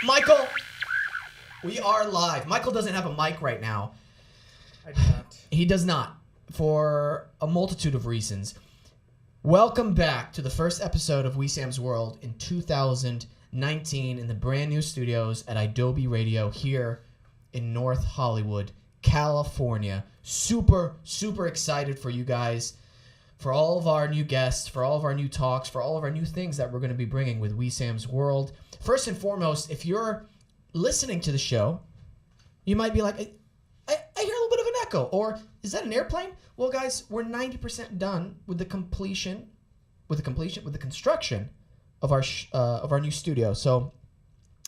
Michael, we are live. Michael doesn't have a mic right now. I do not. He does not, for a multitude of reasons. Welcome back to the first episode of Wesam's World in 2019 in the brand new studios at Adobe Radio here in North Hollywood, California. Super, super excited for you guys, for all of our new guests, for all of our new talks, for all of our new things that we're going to be bringing with Wesam's World. First and foremost, if you're listening to the show, you might be like, I hear a little bit of an echo, or is that an airplane? Well, guys, we're 90% done with the construction of our new studio. So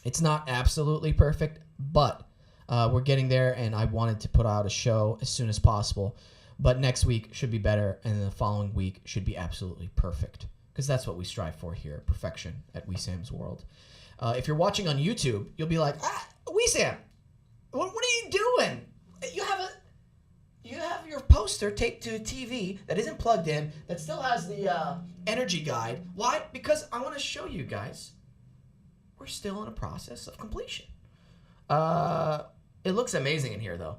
it's not absolutely perfect, but we're getting there, and I wanted to put out a show as soon as possible. But next week should be better, and the following week should be absolutely perfect, because that's what we strive for here, perfection at Wesam's World. If you're watching on YouTube, you'll be like, Wesam, what are you doing? You have your poster taped to a TV that isn't plugged in, that still has the energy guide. Why? Because I want to show you guys we're still in a process of completion. It looks amazing in here, though.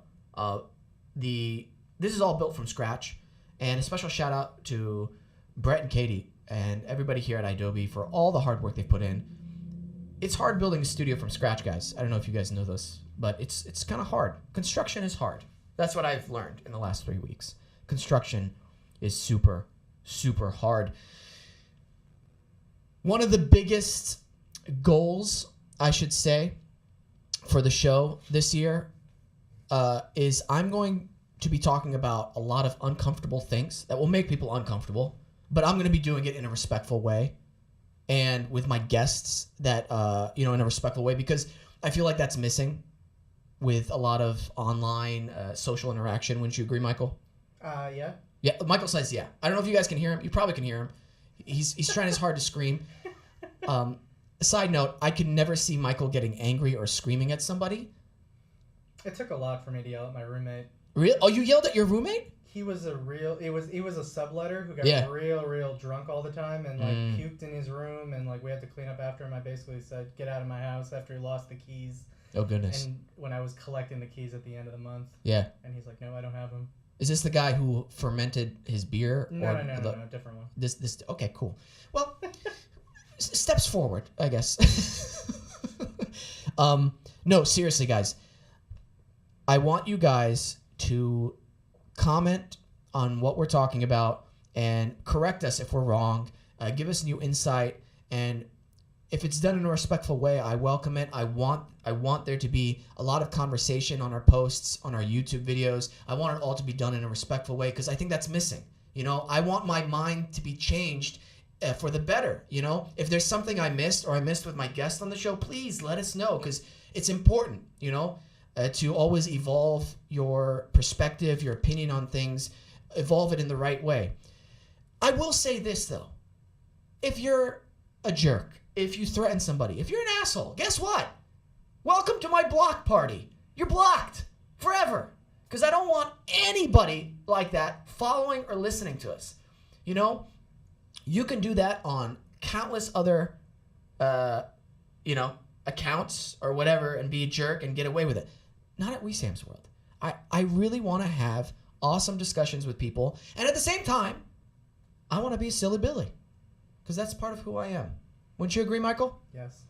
This is all built from scratch, and a special shout out to Brett and Katie and everybody here at Adobe for all the hard work they've put in. It's hard building a studio from scratch, guys. I don't know if you guys know this, but it's kind of hard. Construction is hard. That's what I've learned in the last 3 weeks. Construction is super, super hard. One of the biggest goals, I should say, for the show this year is I'm going to be talking about a lot of uncomfortable things that will make people uncomfortable, but I'm going to be doing it in a respectful way and with my guests that, in a respectful way, because I feel like that's missing with a lot of online social interaction. Wouldn't you agree, Michael? Yeah. Yeah, Michael says yeah. I don't know if you guys can hear him. You probably can hear him. He's trying his hard to scream. Side note, I could never see Michael getting angry or screaming at somebody. It took a lot for me to yell at my roommate. Really? Oh, you yelled at your roommate? He was a subletter who got real drunk all the time and puked in his room, and we had to clean up after him. I basically said, "Get out of my house," after he lost the keys. Oh goodness. And when I was collecting the keys at the end of the month. Yeah. And he's like, "No, I don't have them." Is this the guy who fermented his beer? No, different one. This okay, cool. Well, steps forward, I guess. No, seriously, guys. I want you guys to comment on what we're talking about and correct us if we're wrong. Give us new insight, and if it's done in a respectful way, I welcome it. I want there to be a lot of conversation on our posts, on our YouTube videos. I want it all to be done in a respectful way, because I think that's missing. I want my mind to be changed for the better. If there's something I missed or I missed with my guest on the show, please let us know, because it's important, to always evolve your perspective, your opinion on things, evolve it in the right way. I will say this, though. If you're a jerk, if you threaten somebody, if you're an asshole, guess what? Welcome to my block party. You're blocked forever, because I don't want anybody like that following or listening to us. You can do that on countless other, accounts or whatever, and be a jerk and get away with it. Not at Wesam's World. I really want to have awesome discussions with people, and at the same time, I want to be a silly Billy, because that's part of who I am. Wouldn't you agree, Michael? Yes.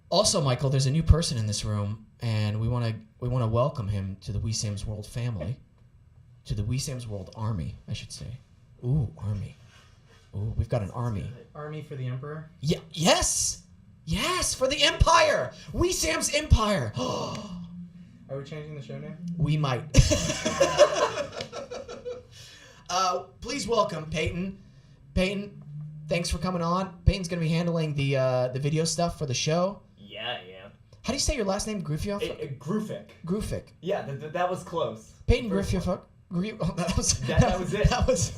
Also, Michael, there's a new person in this room, and we want to welcome him to the Wesam's World family, to the Wesam's World Army, I should say. Ooh, Army. Ooh, we've got an army. Army for the Emperor? Yeah. Yes, for the Empire. Wesam's Empire. Are we changing the show name? We might. Please welcome Peyton. Peyton, thanks for coming on. Peyton's going to be handling the video stuff for the show. Yeah, I am. How do you say your last name? Griffioff? Grufik. Grufik. Yeah, that was close. Peyton Griffioff. That was it. That was.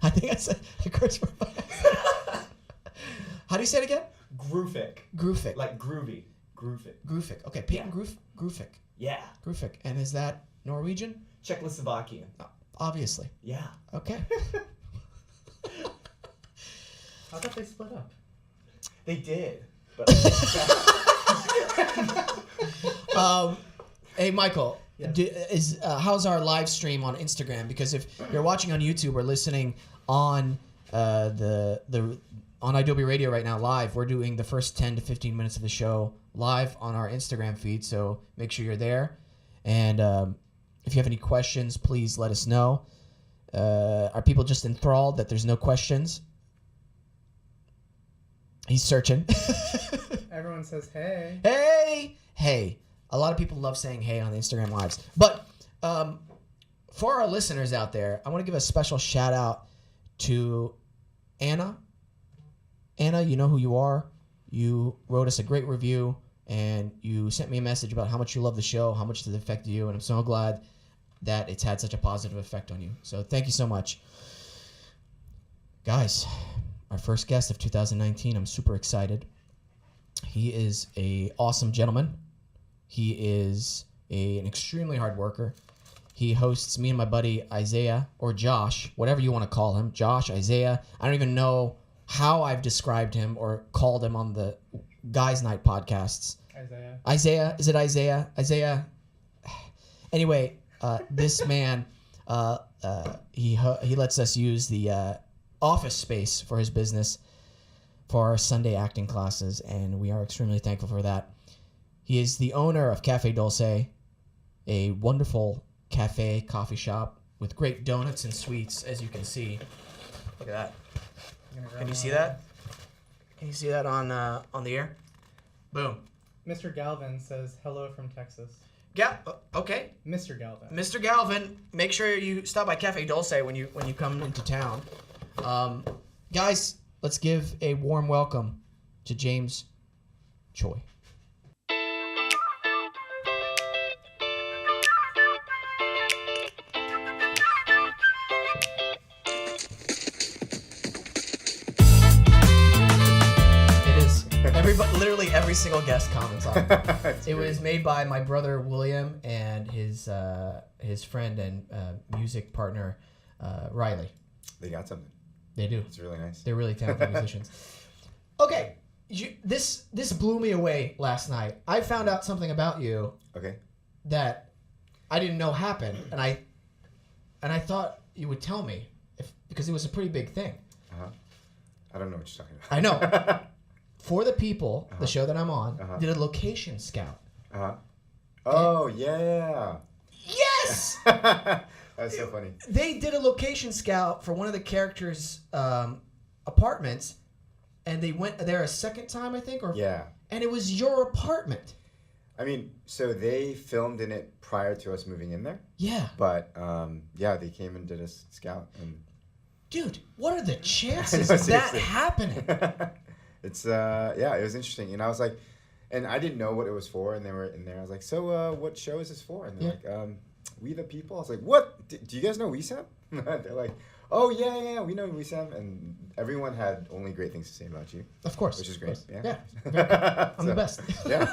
I think I said the curse word. How do you say it again? Grufik. Grufik. Like groovy. Grufik. Grufik. Okay, Peyton Yeah. Grufik. Yeah. Grufik. And is that Norwegian? Czechoslovakian. Obviously. Yeah. Okay. I thought they split up. They did. But Hey, Michael. Yes. How's our live stream on Instagram? Because if you're watching on YouTube or listening on on Adobe Radio right now live, we're doing the first 10 to 15 minutes of the show live on our Instagram feed. So make sure you're there. And if you have any questions, please let us know. Are people just enthralled that there's no questions? He's searching. Everyone says hey. Hey. A lot of people love saying hey on the Instagram lives. But for our listeners out there, I want to give a special shout out to Anna. Anna, you know who you are. You wrote us a great review, and you sent me a message about how much you love the show, how much it affected you, and I'm so glad that it's had such a positive effect on you. So thank you so much. Guys, our first guest of 2019, I'm super excited. He is an awesome gentleman. He is an extremely hard worker. He hosts me and my buddy Isaiah, or Josh, whatever you want to call him. Josh, Isaiah. I don't even know how I've described him or called him on the Guys Night podcasts. Isaiah? Is it Isaiah? Isaiah? Anyway, this man, he lets us use the office space for his business for our Sunday acting classes, and we are extremely thankful for that. He is the owner of Cafe Dulce, a wonderful coffee shop with great donuts and sweets, as you can see. Look at that. Can you see that? Can you see that on the air? Boom. Mr. Galvin says hello from Texas. Yeah. Okay. Mr. Galvin. Mr. Galvin, make sure you stop by Cafe Dulce when you come into town. Guys, let's give a warm welcome to James Choi. Literally every single guest comments on it. It was made by my brother William and his friend and music partner Riley. They got something. They do. It's really nice. They're really talented musicians. Okay, this blew me away last night. I found out something about you. Okay. That I didn't know happened, and I thought you would tell me because it was a pretty big thing. I don't know what you're talking about. I know. For the People, the show that I'm on, did a location scout. Oh, yeah. Yes! That's so funny. They did a location scout for one of the characters' apartments, and they went there a second time, I think? Yeah. And it was your apartment. I mean, so they filmed in it prior to us moving in there. Yeah. But, they came and did a scout. And dude, what are the chances of that happening? It's it was interesting, and I was like, and I didn't know what it was for, and they were in there. I was like, so what show is this for? And they're like, We the People. I was like, what? Do you guys know Wesam? They're like, oh yeah, we know Wesam, and everyone had only great things to say about you. Of course, which is great. Yeah. I'm the best. Yeah.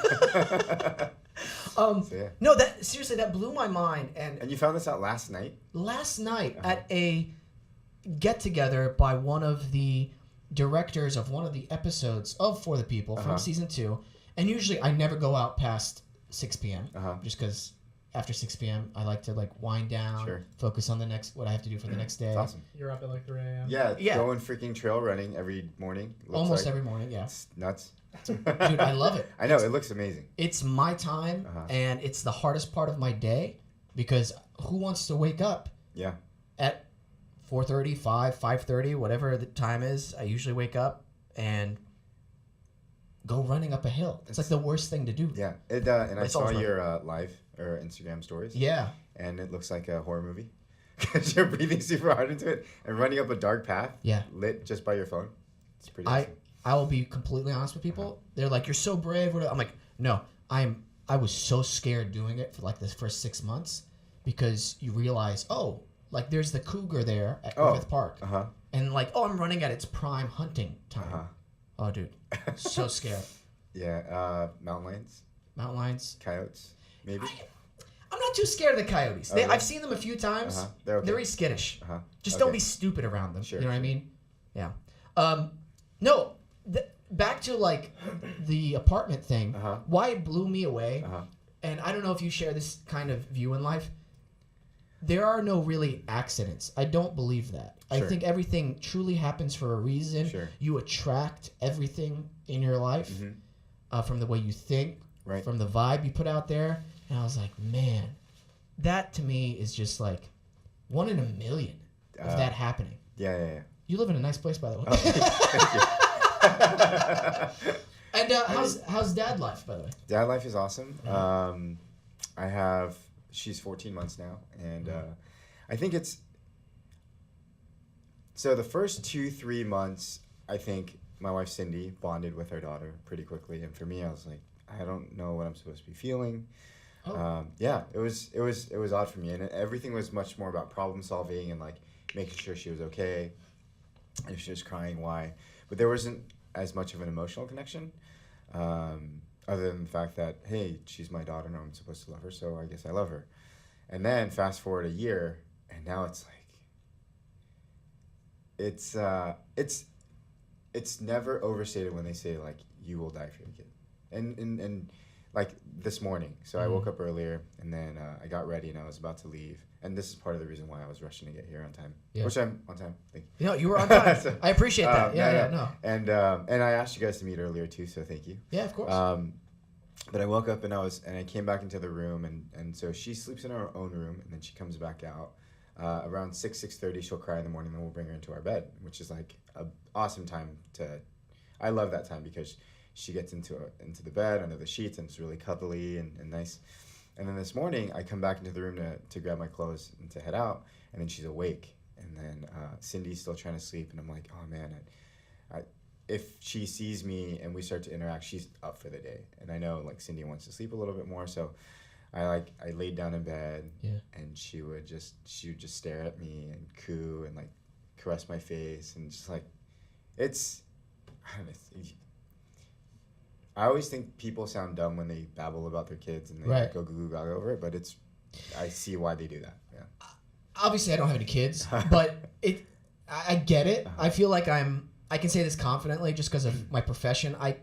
No, that seriously, that blew my mind, and you found this out last night. Last night at a get together by one of the directors of one of the episodes of For the People from season 2, and usually I never go out past 6 p.m. Just because after 6 p.m. I like to wind down, focus on what I have to do for the next day. That's awesome. You're up at 3 a.m. Yeah, going freaking trail running every morning. Almost every morning, yeah. It's nuts. Dude, I love it. I know, it looks amazing. It's my time, and it's the hardest part of my day because who wants to wake up at 4:30, 5:30, whatever the time is. I usually wake up and go running up a hill. It's like the worst thing to do. Yeah, and I saw your live or Instagram stories. Yeah. And it looks like a horror movie because you're breathing super hard into it and running up a dark path. Yeah. Lit just by your phone. It's pretty awesome. I will be completely honest with people. They're like, "You're so brave." I'm like, "No, I was so scared doing it for the first 6 months because you realize, there's the cougar there at Griffith Park. And I'm running at its prime hunting time. Oh, dude. So scared. Yeah. Mountain lions. Coyotes. Maybe. I'm not too scared of the coyotes. I've seen them a few times. They're very skittish. Just don't be stupid around them. Sure, you know what I mean? Yeah. No. back to like the apartment thing. Uh-huh. Why it blew me away, Uh-huh. and I don't know if you share this kind of view in life. There are no really accidents. I don't believe that. I Sure. think everything truly happens for a reason. Sure. You attract everything in your life from the way you think, Right. from the vibe you put out there. And I was like, man, that to me is just like 1 in a million of that happening. Yeah. You live in a nice place, by the way. Oh, thank you. And how's dad life, by the way? Dad life is awesome. She's 14 months now, and I think it's, so the first 2-3 months, I think my wife Cindy bonded with her daughter pretty quickly, and for me, I was like, I don't know what I'm supposed to be feeling. Oh. Yeah, it was odd for me, and everything was much more about problem solving and like making sure she was okay. If she was crying, why? But there wasn't as much of an emotional connection, other than the fact that, hey, she's my daughter and I'm supposed to love her, so I guess I love her. And then fast forward a year, and now it's like, it's never overstated when they say like, you will die for your kid. And like this morning, so I woke up earlier, and then I got ready and I was about to leave. And this is part of the reason why I was rushing to get here on time, which I'm on time. Thank you. No, you were on time. So, I appreciate that. No. And I asked you guys to meet earlier too, so thank you. Yeah, of course. But I woke up and I came back into the room, and so she sleeps in her own room, and then she comes back out around 6:30. She'll cry in the morning, and then we'll bring her into our bed, which is like a awesome time to. I love that time because she gets into the bed under the sheets, and it's really cuddly and nice. And then this morning, I come back into the room to grab my clothes and to head out, and then she's awake. And then Cindy's still trying to sleep, and I'm like, oh man, if she sees me and we start to interact, she's up for the day. And I know like Cindy wants to sleep a little bit more, so I laid down in bed, and she would just stare at me and coo and like caress my face, and just like I don't know. I always think people sound dumb when they babble about their kids and they go goo goo gaga over it, but I see why they do that. Yeah. Obviously, I don't have any kids, but I get it. I feel like I can say this confidently just because of my profession. I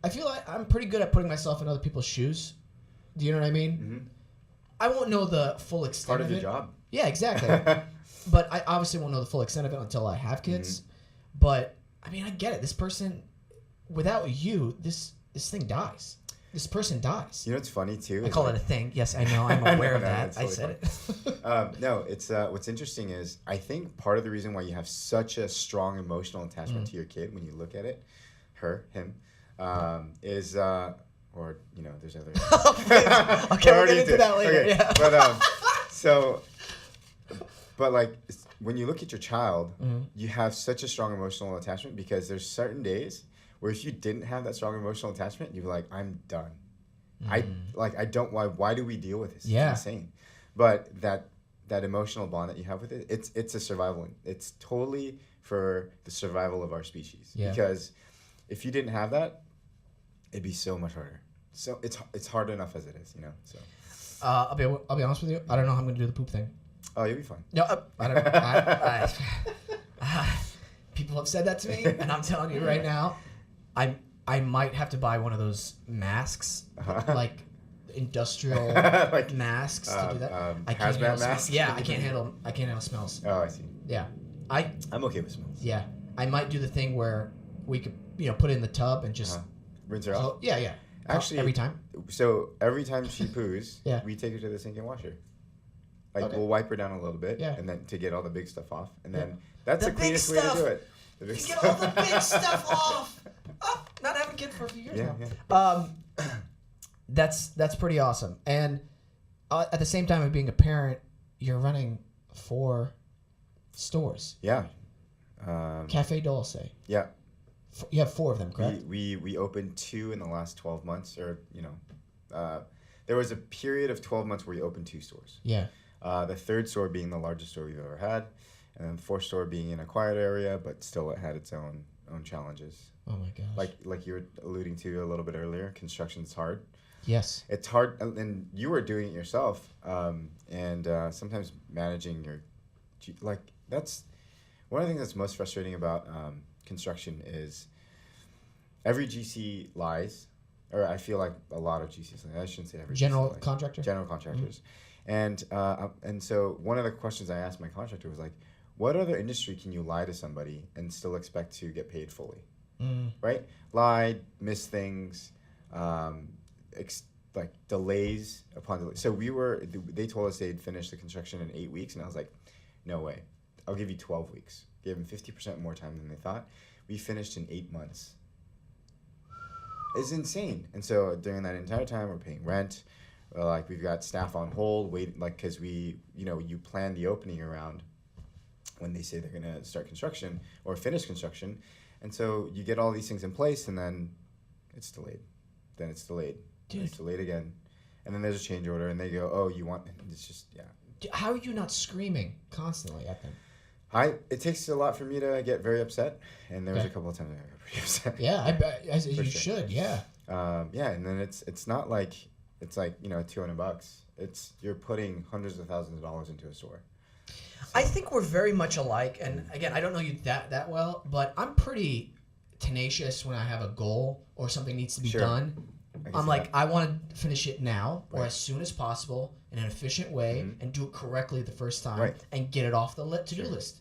feel like I'm pretty good at putting myself in other people's shoes. Do you know what I mean? Mm-hmm. I won't know the full extent Part of of it. your job. Yeah, exactly. But I obviously won't know the full extent of it until I have kids. Mm-hmm. But I mean, I get it. This person, without you, this thing dies. This person dies. You know what's funny too? I call it a thing. Yes, I know. I'm aware of that. I said it. No, it's what's interesting is I think part of the reason why you have such a strong emotional attachment to your kid when you look at it, him, is or you know, there's other. Okay, we'll get into that later. Okay. Yeah. But like when you look at your child, you have such a strong emotional attachment because there's certain days where if you didn't have that strong emotional attachment, you'd be like, I'm done. I don't, why do we deal with this? Yeah. It's insane. But that emotional bond that you have with it, it's a survival. It's totally for the survival of our species. Yeah. Because if you didn't have that, it'd be so much harder. So it's hard enough as it is, you know. So I'll be honest with you. I don't know how I'm gonna do the poop thing. Oh, you'll be fine. No, I don't. People have said that to me, and I'm telling you right now, I might have to buy one of those masks, like industrial like, masks to do that. I can't handle masks. Yeah, I can't handle smells. Oh, I see. Yeah, I'm okay with smells. Yeah, I might do the thing where we could put it in the tub and just rinse her off. Yeah. Actually, every time. So every time she poos, Yeah. we take her to the sink and wash her. Like we'll wipe her down a little bit, Yeah. and then to get all the big stuff off, and then that's The the cleanest way to do it. The big Get all the big stuff off. Oh, not having a kid for a few years now. Yeah. That's pretty awesome. And at the same time of being a parent, you're running 4 stores. Yeah. Cafe Dulce. Yeah. You have 4 of them, correct? We opened 2 in the last 12 months, or there was a period of 12 months where we opened 2 stores. Yeah. The 3rd store being the largest store we've ever had, and then the 4th store being in a quiet area, but still it had its own challenges. Oh my gosh. Like you were alluding to a little bit earlier, construction's hard. Yes. It's hard, and you were doing it yourself, and sometimes managing that's one of the things that's most frustrating about construction is every GC lies, or I feel like a lot of GCs lie. I shouldn't say every General GC lies. contractor? General contractors. And so one of the questions I asked my contractor was like, what other industry can you lie to somebody and still expect to get paid fully? Right? Lie, miss things, like delays upon delays. So they told us they'd finish the construction in 8 weeks, and I was like, no way. I'll give you 12 weeks. Gave them 50% more time than they thought. We finished in 8 months. It's insane. And so during that entire time, we're paying rent. Like we've got staff on hold, waiting, like because you plan the opening around when they say they're gonna start construction or finish construction, and so you get all these things in place, and then it's delayed. Then it's delayed. Dude. It's delayed again, and then there's a change order, and they go, "Oh, you want?" It's just How are you not screaming constantly at them? It takes a lot for me to get very upset, and there was a couple of times I got pretty upset. Yeah, I bet as you sure. should. Yeah. And then it's not like it's like $200. It's you're putting hundreds of thousands of dollars into a store. I think we're very much alike, and again, I don't know you that well, but I'm pretty tenacious when I have a goal or something needs to be done. I'm like, I want to finish it now or as soon as possible in an efficient way and do it correctly the first time and get it off the to-do list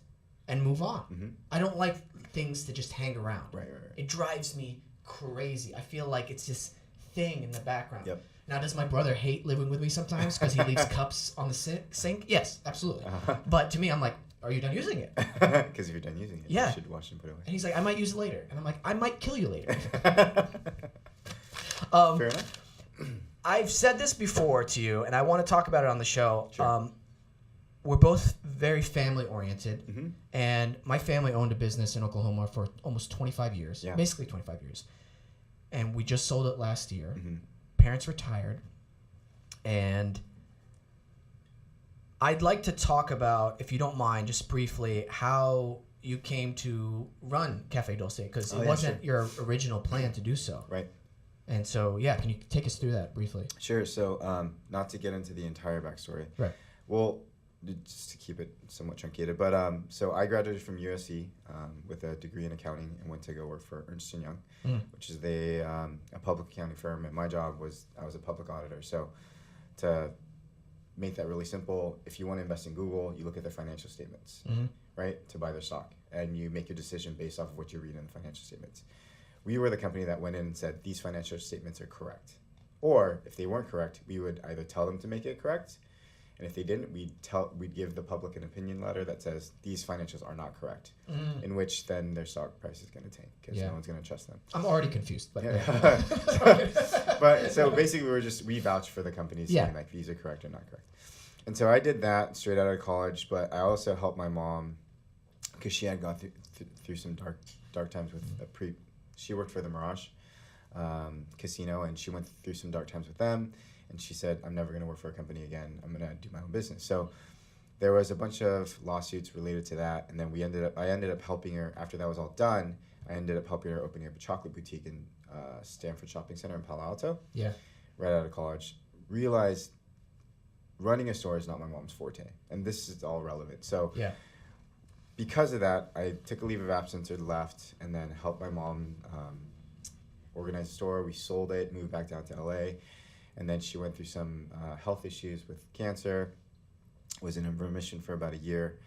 and move on. I don't like things to just hang around. Right. It drives me crazy. I feel like it's this thing in the background. Yep. Now, does my brother hate living with me sometimes because he leaves cups on the sink? Yes, absolutely. But to me, I'm like, are you done using it? Because if you're done using it, you should wash and put it away. And he's like, I might use it later. And I'm like, I might kill you later. Fair enough. I've said this before to you, and I want to talk about it on the show. Sure. We're both very family-oriented, and my family owned a business in Oklahoma for almost 25 years, basically 25 years. And we just sold it last year. Parents retired, and I'd like to talk about, if you don't mind, just briefly, how you came to run Cafe Dulce, because it wasn't your original plan to do so. Right. And so, can you take us through that briefly? Sure. So, not to get into the entire backstory. Right. Well, just to keep it somewhat truncated, but so I graduated from USC with a degree in accounting and went to go work for Ernst & Young, which is a public accounting firm. And my job was I was a public auditor. So, to make that really simple, if you want to invest in Google, you look at their financial statements, right, to buy their stock, and you make your decision based off of what you read in the financial statements. We were the company that went in and said these financial statements are correct, or if they weren't correct, we would either tell them to make it correct. And if they didn't, we'd give the public an opinion letter that says these financials are not correct, in which then their stock price is going to tank because no one's going to trust them. I'm already confused. But but so basically, we vouched for the companies saying like these are correct or not correct. And so I did that straight out of college, but I also helped my mom because she had gone through some dark times with she worked for the Mirage Casino, and she went through some dark times with them. And she said, I'm never going to work for a company again. I'm going to do my own business. So there was a bunch of lawsuits related to that. And then I ended up helping her, after that was all done, I ended up helping her opening up a chocolate boutique in Stanford Shopping Center in Palo Alto. Yeah. Right out of college. Realized running a store is not my mom's forte. And this is all relevant. So because of that, I took a leave of absence or left and then helped my mom organize a store. We sold it, moved back down to LA. And then she went through some health issues with cancer, was in remission for about a year.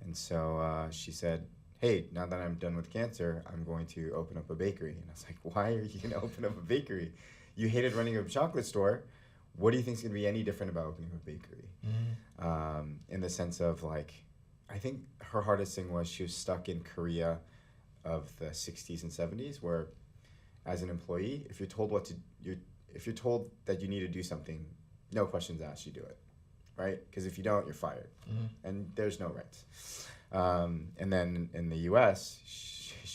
And so she said, hey, now that I'm done with cancer, I'm going to open up a bakery. And I was like, why are you going to open up a bakery? You hated running a chocolate store. What do you think is going to be any different about opening a bakery? In the sense of like, I think her hardest thing was she was stuck in Korea of the 60s and 70s, where as an employee, if you're told if you're told that you need to do something, no questions asked, you do it, right? Because if you don't, you're fired, and there's no rights. And then in the U.S.,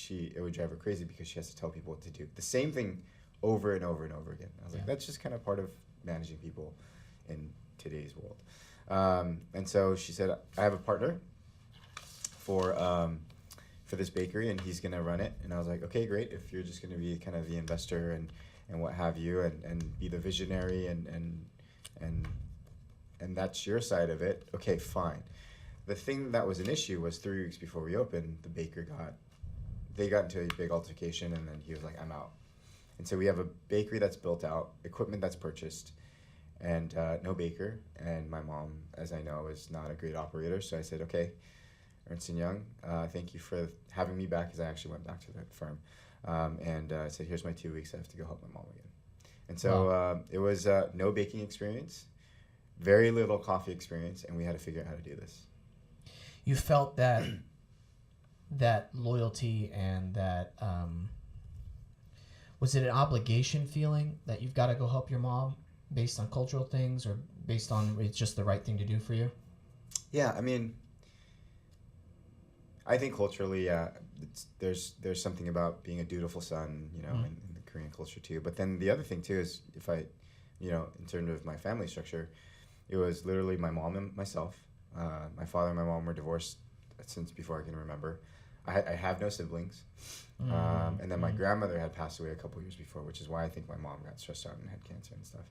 it would drive her crazy because she has to tell people what to do. The same thing over and over and over again. I was like, that's just kind of part of managing people in today's world. And so she said, I have a partner for this bakery, and he's gonna run it. And I was like, okay, great. If you're just gonna be kind of the investor and what have you, and be the visionary and that's your side of it, okay, fine. The thing that was an issue was 3 weeks before we opened, the baker got into a big altercation, and then he was like, I'm out. And so we have a bakery that's built out, equipment that's purchased, and no baker. And my mom, as I know, is not a great operator. So I said, okay, Ernst & Young, thank you for having me back, because I actually went back to the firm. And I said, here's my 2 weeks. I have to go help my mom again. And so it was no baking experience, very little coffee experience, and we had to figure out how to do this. You felt that that loyalty and that was it an obligation feeling that you've got to go help your mom based on cultural things, or based on it's just the right thing to do for you? Yeah, I mean, I think culturally, there's something about being a dutiful son, you know, in the Korean culture too. But then the other thing too is, if I, you know, in terms of my family structure, it was literally my mom and myself. My father and my mom were divorced since before I can remember. I have no siblings. And then my grandmother had passed away a couple years before, which is why I think my mom got stressed out and had cancer and stuff.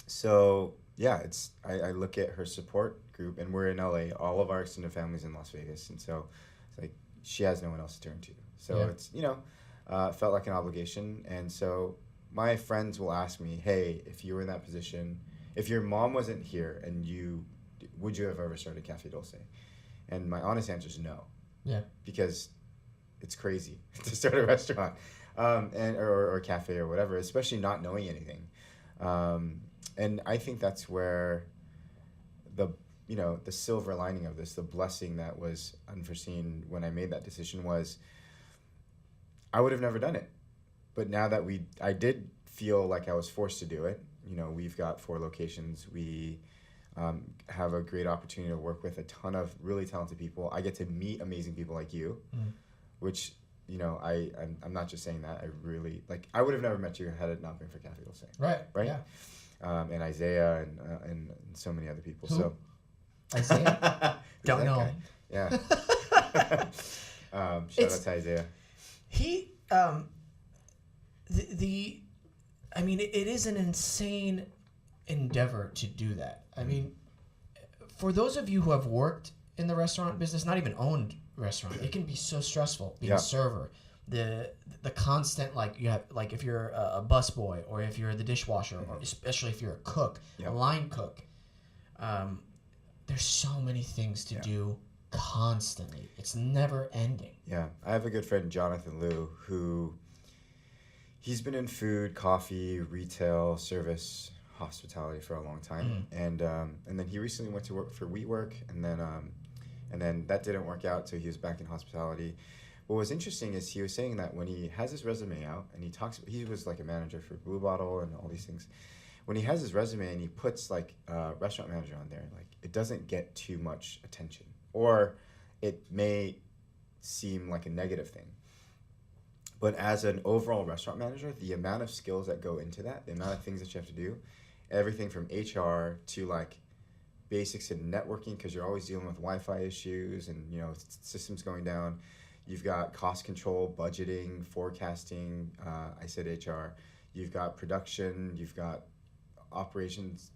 So yeah, I look at her support group, and we're in LA. All of our extended family's in Las Vegas, and so it's like she has no one else to turn to. So it's, you know, felt like an obligation. And so my friends will ask me, hey, if you were in that position, if your mom wasn't here, and would you have ever started Cafe Dulce? And my honest answer is no. Yeah. Because it's crazy to start a restaurant, or cafe or whatever, especially not knowing anything. And I think that's where the silver lining of this, the blessing that was unforeseen when I made that decision, was I would have never done it. But now that I did feel like I was forced to do it. You know, we've got 4 locations. We have a great opportunity to work with a ton of really talented people. I get to meet amazing people like you, which, you know, I'm not just saying that. I really, like, I would have never met you had it not been for Cafe Dulce. Right. Yeah. And Isaiah and so many other people. Who? So Isaiah? Don't know. Guy? Yeah. Shout out to Isaiah. He, I mean, it is an insane endeavor to do that. I mean, for those of you who have worked in the restaurant business, not even owned restaurant, it can be so stressful being a server. The constant, like, you have, like, if you're a busboy, or if you're the dishwasher, or especially if you're a cook, a line cook, there's so many things to do constantly. It's never ending. Yeah. I have a good friend, Jonathan Liu, who he's been in food, coffee, retail, service, hospitality for a long time. And then he recently went to work for WeWork, and then that didn't work out, so he was back in hospitality. What was interesting is he was saying that when he has his resume out, and he was like a manager for Blue Bottle and all these things. When he has his resume and he puts like restaurant manager on there, like, it doesn't get too much attention, or it may seem like a negative thing. But as an overall restaurant manager, the amount of skills that go into that, the amount of things that you have to do, everything from HR to like basics in networking, because you're always dealing with Wi-Fi issues and, you know, systems going down. You've got cost control, budgeting, forecasting. I said HR. You've got production. You've got operations,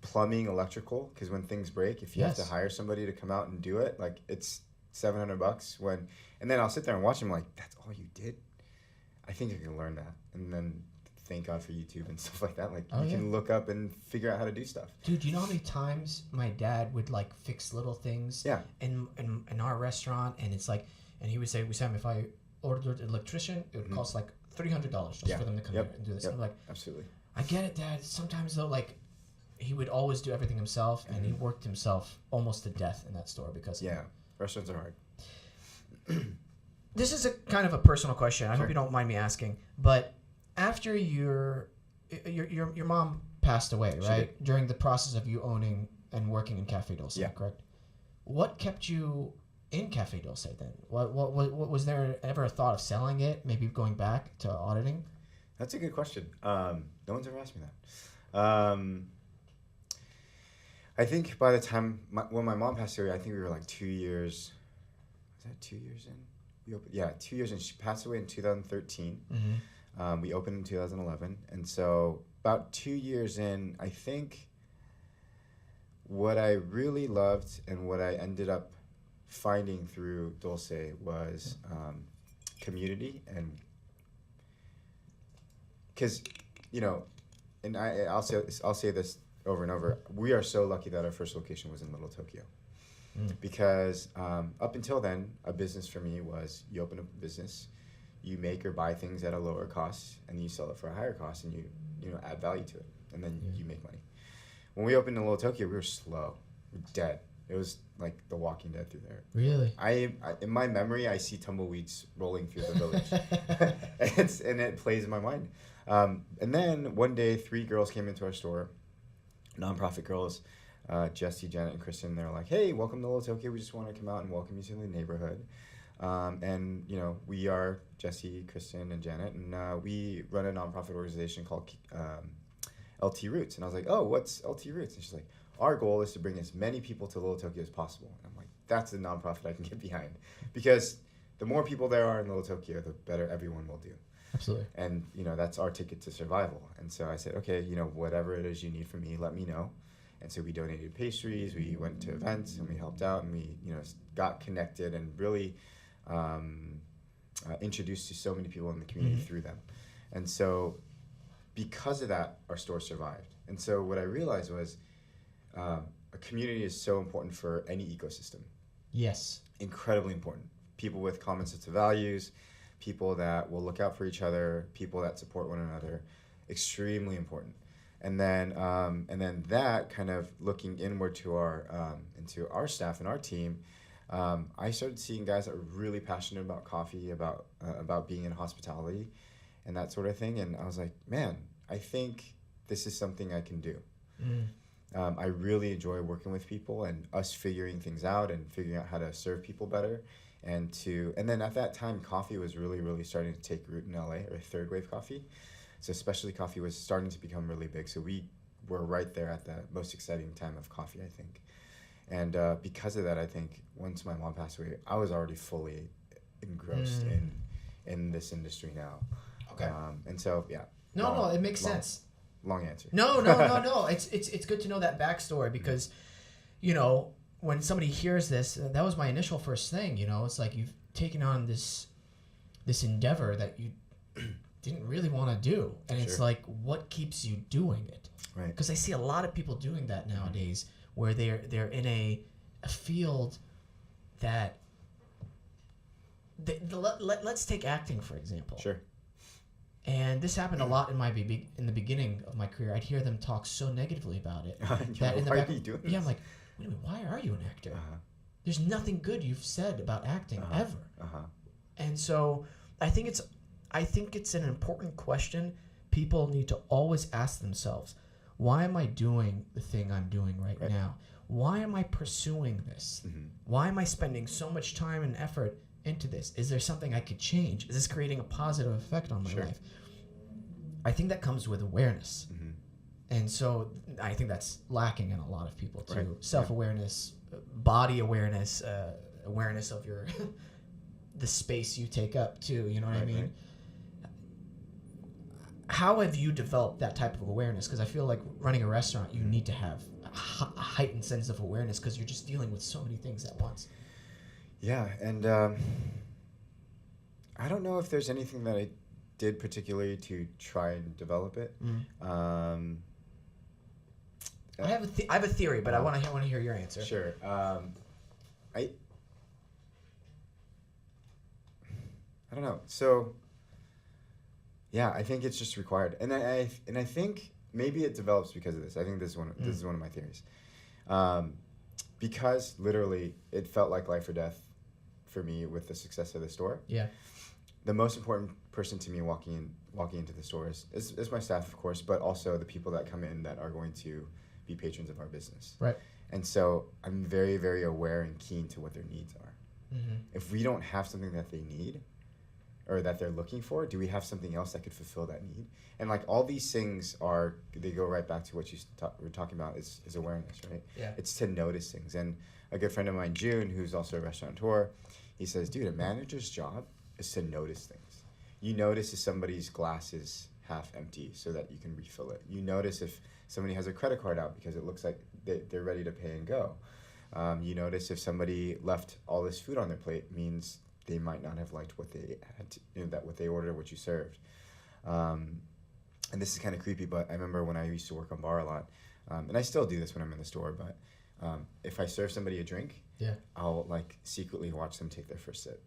plumbing, electrical. Because when things break, if you have to hire somebody to come out and do it, like, it's $700 when. And then I'll sit there and watch them like, that's all you did? I think I can learn that. And then thank God for YouTube and stuff like that. Like, you can look up and figure out how to do stuff. Dude, you know how many times my dad would, like, fix little things in our restaurant, and it's like, and he would say, Wesam, if I ordered an electrician, it would cost like $300 just for them to come here and do this. I'm like, absolutely. I get it, Dad. Sometimes though, like, he would always do everything himself, and he worked himself almost to death in that store because of that. Restaurants are hard. This is a kind of a personal question. I hope you don't mind me asking, but after your mom passed away, right? During the process of you owning and working in Cafe Dulce, correct? What kept you in Cafe Dulce then? What was there ever a thought of selling it? Maybe going back to auditing? That's a good question. No one's ever asked me that. I think by the time when my mom passed away, I think we were like 2 years. Was that 2 years in? 2 years in. She passed away in 2013. We opened in 2011, and so about 2 years in, I think what I really loved and what I ended up finding through Dulce was community, and because, you know, and I'll say this over and over. We are so lucky that our first location was in Little Tokyo, because up until then, a business for me was you open a business, you make or buy things at a lower cost, and you sell it for a higher cost, and you know, add value to it, and then you make money. When we opened in Little Tokyo, we were slow, we're dead. It was like The Walking Dead through there. Really? I in my memory, I see tumbleweeds rolling through the village, and it plays in my mind. And then one day, 3 girls came into our store, nonprofit girls, Jesse, Janet, and Kristen. They're like, "Hey, welcome to Little Tokyo. We just want to come out and welcome you to the neighborhood." And you know, we are Jesse, Kristen, and Janet, and we run a nonprofit organization called LT Roots. And I was like, "Oh, what's LT Roots?" And she's like, "Our goal is to bring as many people to Little Tokyo as possible." And I'm like, "That's a nonprofit I can get behind," because the more people there are in Little Tokyo, the better everyone will do. Absolutely. And you know, that's our ticket to survival. And so I said, okay, you know, whatever it is you need from me, let me know. And so we donated pastries, we went to events, and we helped out, and we, you know, got connected and really introduced to so many people in the community through them. And so because of that, our store survived. And so what I realized was a community is so important for any ecosystem. Yes. Incredibly important. People with common sets of values, people that will look out for each other, people that support one another, extremely important. And then that kind of looking inward to our into our staff and our team, I started seeing guys that were really passionate about coffee, about being in hospitality, and that sort of thing. And I was like, man, I think this is something I can do. I really enjoy working with people and us figuring things out and figuring out how to serve people better. And then at that time, coffee was really, really starting to take root in LA, or third wave coffee. So specialty coffee was starting to become really big. So we were right there at the most exciting time of coffee, I think. And because of that, I think once my mom passed away, I was already fully engrossed in this industry now. Okay. And so, yeah. No, it makes sense. Long answer. No. It's good to know that backstory, because, you know, when somebody hears this, that was my initial first thing. You know, it's like you've taken on this endeavor that you didn't really want to do, and it's like, what keeps you doing it? Right. Because I see a lot of people doing that nowadays, where they're in a field that let's take acting for example. Sure. And this happened a lot in the beginning of my career. I'd hear them talk so negatively about it. That why are you doing this? Yeah, I'm like, wait a minute, why are you an actor? There's nothing good you've said about acting ever. And so I think it's an important question people need to always ask themselves. Why am I doing the thing I'm doing right now? Why am I pursuing this? Why am I spending so much time and effort into this? Is there something I could change? Is this creating a positive effect on my life? I think that comes with awareness. And so I think that's lacking in a lot of people too. Right. Self-awareness, body awareness, awareness of your the space you take up too, you know what I mean? Right. How have you developed that type of awareness? Because I feel like running a restaurant, you need to have a heightened sense of awareness, because you're just dealing with so many things at once. Yeah, and I don't know if there's anything that I did particularly to try and develop it. I have a theory, but I want to hear your answer. Sure. I don't know. So yeah, I think it's just required, and I think maybe it develops because of this. I think this is one of my theories, because literally it felt like life or death for me with the success of the store. Yeah. The most important person to me walking into the store is my staff, of course, but also the people that come in that are going to be patrons of our business. Right. And so I'm very, very aware and keen to what their needs are. If we don't have something that they need or that they're looking for, do we have something else that could fulfill that need? And like all these things they go right back to what you were talking about is awareness, right? Yeah. It's to notice things. And a good friend of mine, June, who's also a restaurateur, he says, dude, a manager's job is to notice things. You notice if somebody's glass is half empty so that you can refill it. You notice if somebody has a credit card out because it looks like they're ready to pay and go. You notice if somebody left all this food on their plate means they might not have liked what they had to, what they ordered or what you served. And this is kind of creepy, but I remember when I used to work on bar a lot, and I still do this when I'm in the store, but if I serve somebody a drink, I'll like secretly watch them take their first sip.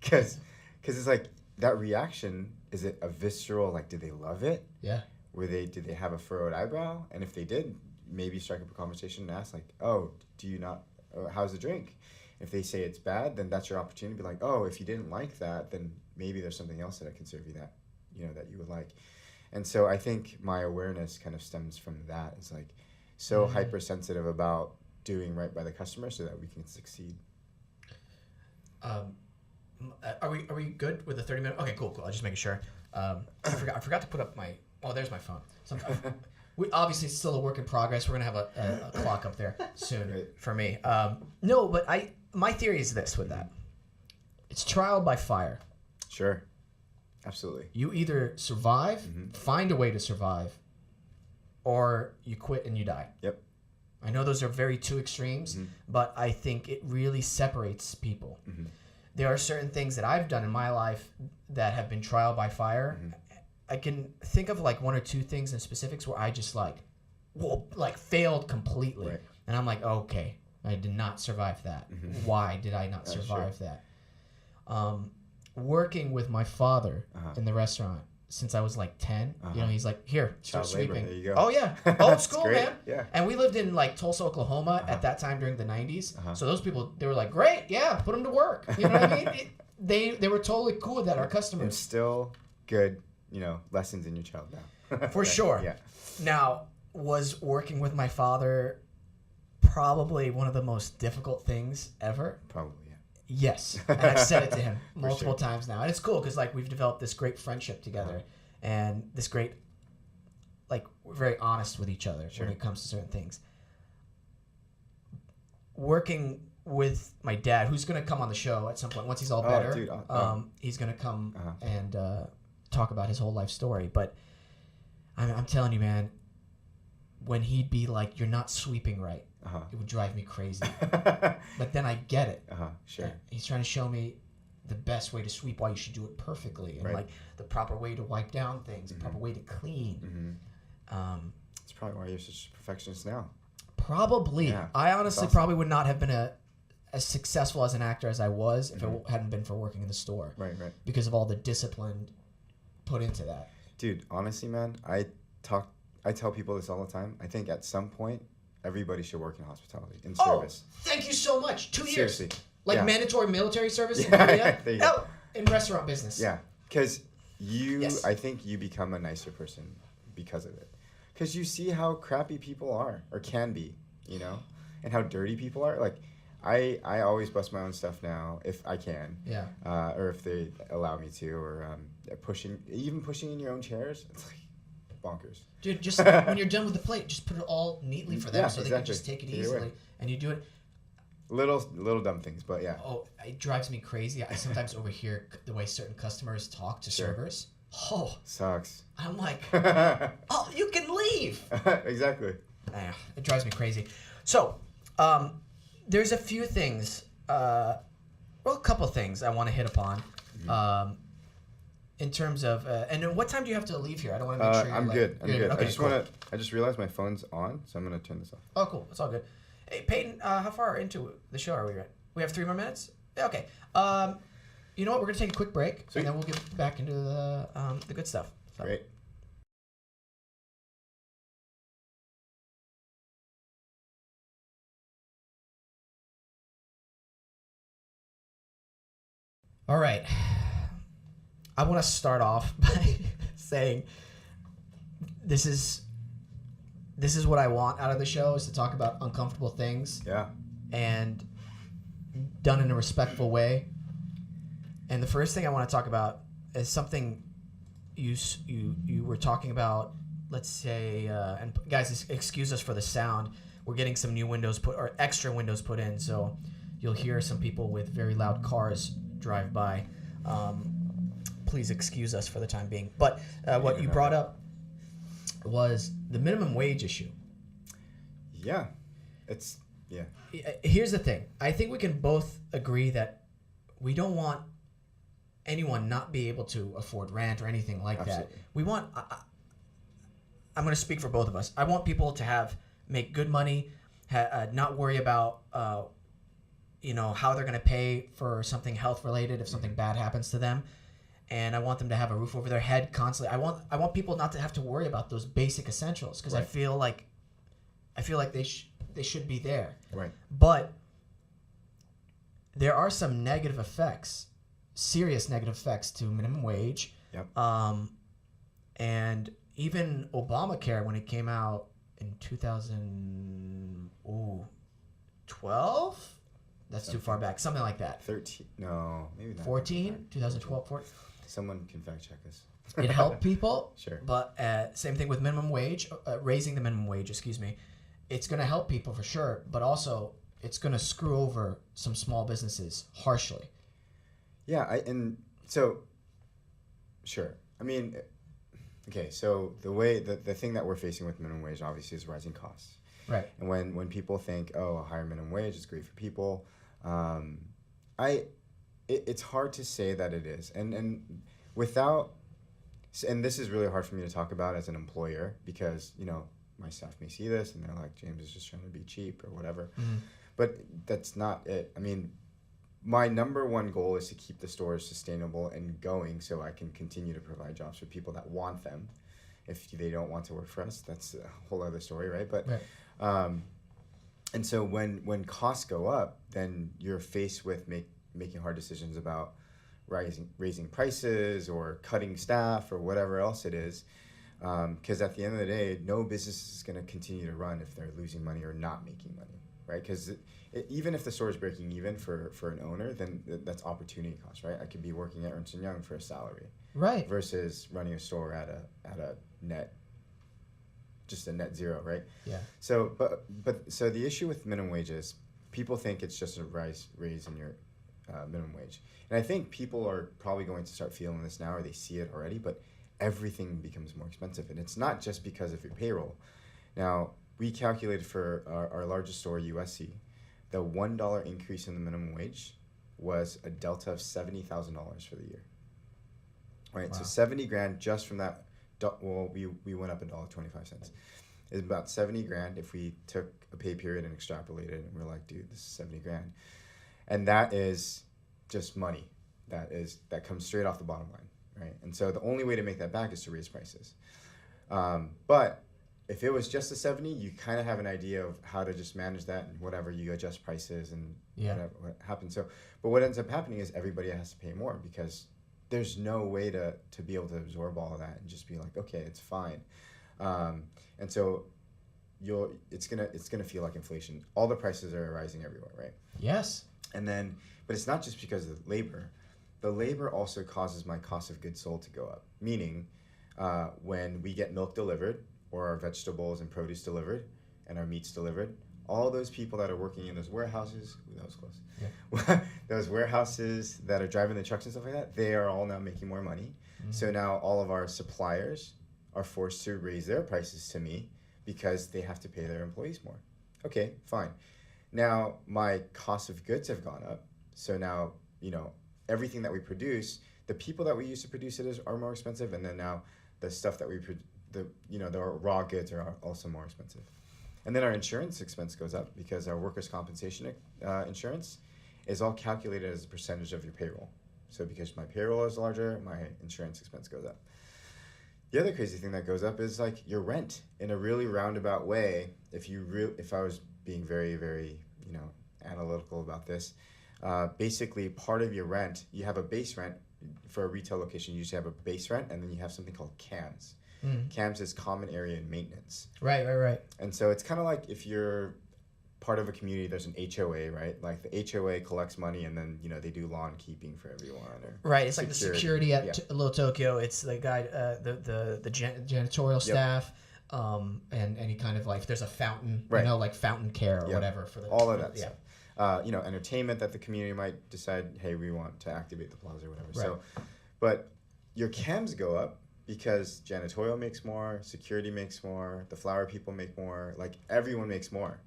Because it's like that reaction, is it a visceral, like, did they love it? Yeah. Did they have a furrowed eyebrow? And if they did, maybe strike up a conversation and ask like, oh, do you not, how's the drink? If they say it's bad, then that's your opportunity to be like, oh, if you didn't like that, then maybe there's something else that I can serve you that, that you would like. And so I think my awareness kind of stems from that. It's like so hypersensitive about doing right by the customer so that we can succeed. Are we good with the 30-minute? Okay, cool. I'll just making sure. I forgot to put up my. Oh, there's my phone. We obviously it's still a work in progress. We're gonna have a clock up there soon for me. No, but my theory is this with that. It's trial by fire. Sure. Absolutely. You either survive, find a way to survive, or you quit and you die. Yep. I know those are very two extremes, but I think it really separates people. There are certain things that I've done in my life that have been trial by fire. I can think of like one or two things in specifics where I just failed completely. Right. And I'm like, okay, I did not survive that. Why did I not survive that? Working with my father in the restaurant since I was like 10, he's like, here, start Child labor, sweeping. there you go. Oh yeah, old school, great. man. Yeah. And we lived in like Tulsa, Oklahoma at that time during the 90s. So those people, they were like, great, yeah, put them to work. You know what I mean? They were totally cool with that, our customers. And still good, lessons in your child now. For sure. Yeah. Now, was working with my father probably one of the most difficult things ever? Probably, yeah. Yes. And I've said it to him multiple times now. And it's cool because like we've developed this great friendship together and this great, like we're very honest with each other when it comes to certain things. Working with my dad, who's going to come on the show at some point once he's all better. Dude, he's going to come and talk about his whole life story. But I'm telling you, man, when he'd be like, you're not sweeping right, it would drive me crazy. But then I get it. Sure. He's trying to show me the best way to sweep, why you should do it perfectly, and like the proper way to wipe down things, the proper way to clean. That's probably why you're such a perfectionist now. Probably. Yeah. I honestly probably would not have been as successful as an actor as I was if it hadn't been for working in the store. Right. Because of all the discipline put into that. Dude, honestly, man, I tell people this all the time. I think at some point, everybody should work in hospitality, in service. Thank you so much. 2 years. Seriously. Like mandatory military service in Korea? Korea? In restaurant business. Yeah, because I think you become a nicer person because of it. Because you see how crappy people are, or can be, and how dirty people are. Like, I always bust my own stuff now, if I can. Yeah. Or if they allow me to, or pushing in your own chairs. It's like bonkers. Dude, just when you're done with the plate, just put it all neatly for them so they can just take it easily. Away. And you do it. Little dumb things, but yeah. Oh, it drives me crazy. I sometimes overhear the way certain customers talk to servers. Oh. Sucks. I'm like, oh, you can leave. Exactly. It drives me crazy. So, there's a few things, a couple things I want to hit upon. In terms of, and then what time do you have to leave here? I don't want to make sure I'm good. Okay, I just realized my phone's on, so I'm gonna turn this off. Oh, cool. It's all good. Hey, Peyton, how far into the show are we at? We have 3 more minutes? Yeah, okay. You know what? We're gonna take a quick break, and then we'll get back into the good stuff. So. Great. All right. I want to start off by saying this is what I want out of the show, is to talk about uncomfortable things. Yeah. And done in a respectful way. And the first thing I want to talk about is something you were talking about. Let's say, and guys, excuse us for the sound. We're getting some new windows extra windows put in, so you'll hear some people with very loud cars drive by. Please excuse us for the time being. But what you brought up was the minimum wage issue. Yeah. Here's the thing. I think we can both agree that we don't want anyone not be able to afford rent or anything like Absolutely. that. We want. I'm going to speak for both of us. I want people to make good money, not worry about how they're going to pay for something health related if something bad happens to them, and I want them to have a roof over their head constantly. I want people not to have to worry about those basic essentials because Right. I feel like they should be there. Right. But there are some negative effects, serious negative effects to minimum wage. Yep. And even Obamacare, when it came out in 2012, that's too far back, something like that. 13? No, maybe not. 14, 2012, 14. Someone can fact check us. It helped people. Sure. But same thing with minimum wage, raising the minimum wage, excuse me. It's going to help people for sure, but also it's going to screw over some small businesses harshly. Yeah, sure. I mean, okay, so the thing that we're facing with minimum wage obviously is rising costs. Right. And when people think, oh, a higher minimum wage is great for people, it's hard to say that it is. And this is really hard for me to talk about as an employer because, my staff may see this and they're like, James is just trying to be cheap or whatever. Mm-hmm. But that's not it. I mean, my number one goal is to keep the stores sustainable and going so I can continue to provide jobs for people that want them. If they don't want to work for us, that's a whole other story, right? But right. And so when costs go up, then you're faced with making hard decisions about raising prices or cutting staff or whatever else it is. Because at the end of the day, no business is going to continue to run if they're losing money or not making money, right? Because even if the store is breaking even for an owner, then that's opportunity cost, right? I could be working at Ernst & Young for a salary, right? Versus running a store at a net zero, right? Yeah. So so the issue with minimum wage is people think it's just a raise in your minimum wage, and I think people are probably going to start feeling this now, or they see it already, but everything becomes more expensive, and it's not just because of your payroll. Now, we calculated for our largest store, USC, the $1 increase in the minimum wage was a delta of $70,000 for the year. Right, wow. So $70,000 just from that. Well, we went up $1.25. It's about $70,000 if we took a pay period and extrapolated, and we're like, dude, this is $70,000, and that is just money that comes straight off the bottom line. Right, and so the only way to make that back is to raise prices. But if it was just a 70, you kind of have an idea of how to just manage that, and whatever, you adjust prices and whatever what happens. So, but what ends up happening is everybody has to pay more because there's no way to be able to absorb all of that and just be like, okay, it's fine. And so it's gonna feel like inflation. All the prices are rising everywhere, right? Yes. But it's not just because of the labor. The labor also causes my cost of goods sold to go up. Meaning, when we get milk delivered, or our vegetables and produce delivered, and our meats delivered, all those people that are working in those warehouses, that was close. Yeah. Those warehouses that are driving the trucks and stuff like that, they are all now making more money. Mm-hmm. So now all of our suppliers are forced to raise their prices to me because they have to pay their employees more. Okay, fine. Now my cost of goods have gone up. So now, everything that we produce, the people that we used to produce it are more expensive, and then now the stuff that the raw goods are also more expensive. And then our insurance expense goes up because our workers' compensation insurance is all calculated as a percentage of your payroll. So because my payroll is larger, my insurance expense goes up. The other crazy thing that goes up is like your rent in a really roundabout way. If I was being very, very, analytical about this, basically part of your rent, you have a base rent for a retail location. You usually have a base rent, and then you have something called CAMS. CAMS is common area and maintenance. Right. And so it's kind of like if you're part of a community, there's an HOA, right? Like the HOA collects money, and then they do lawn keeping for everyone. Right. It's like the security at Little Tokyo. It's the guy, the janitorial staff, and any kind of like there's a fountain, right. Like fountain care or whatever for the all of that stuff. Entertainment that the community might decide, hey, we want to activate the plaza or whatever. Right. So, but your CAMs go up because janitorial makes more, security makes more, the flower people make more, like everyone makes more.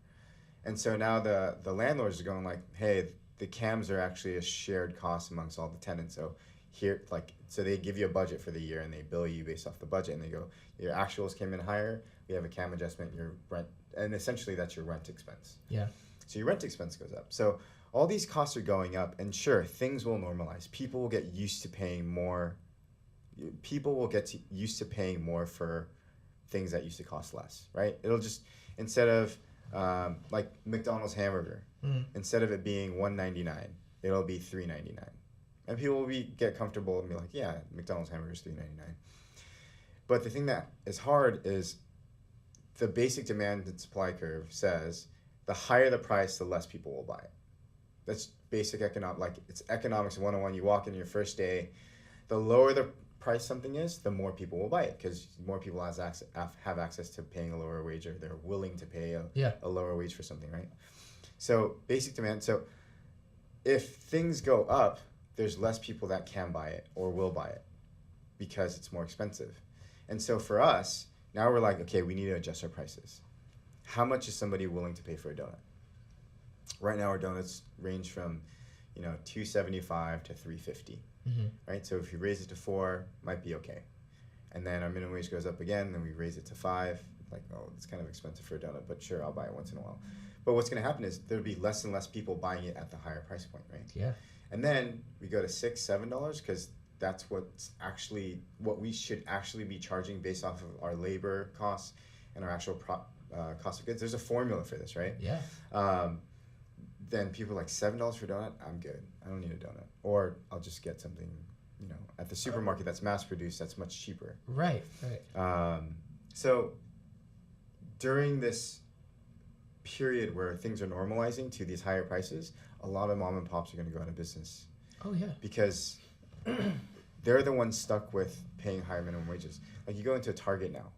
And so now the landlords are going like, hey, the cams are actually a shared cost amongst all the tenants. So here, like, so they give you a budget for the year and they bill you based off the budget, and they go, your actuals came in higher, we have a cam adjustment, your rent, and essentially that's your rent expense. Yeah. So your rent expense goes up. So all these costs are going up, and sure, things will normalize. People will get used to paying more. People will get used to paying more for things that used to cost less, right? It'll just, instead of like McDonald's hamburger, instead of it being $1.99, it'll be $3.99, and people will get comfortable and be like, yeah, McDonald's hamburger is $3.99. But the thing that is hard is the basic demand and supply curve says the higher the price, the less people will buy it. That's basic like it's economics 101. You walk in your first day, the lower the price something is, the more people will buy it, because more people have access to paying a lower wage, or they're willing to pay a lower wage for something, right? So basic demand. So if things go up, there's less people that can buy it or will buy it because it's more expensive. And so for us, now we're like, okay, we need to adjust our prices. How much is somebody willing to pay for a donut? Right now our donuts range from, $2.75 to $3.50. Right? So if you raise it to $4, might be okay. And then our minimum wage goes up again, then we raise it to $5. Like, oh, it's kind of expensive for a donut, but sure, I'll buy it once in a while. But what's going to happen is there'll be less and less people buying it at the higher price point, right? Yeah. And then we go to $6, $7, because that's what we should actually be charging based off of our labor costs and our actual cost of goods. There's a formula for this, right? Yeah. Then people are like, $7 for a donut, I'm good. I don't need a donut. Or I'll just get something, at the supermarket that's mass produced, that's much cheaper. Right. So during this period where things are normalizing to these higher prices, a lot of mom and pops are going to go out of business. Oh, yeah. Because they're the ones stuck with paying higher minimum wages. Like, you go into a Target now,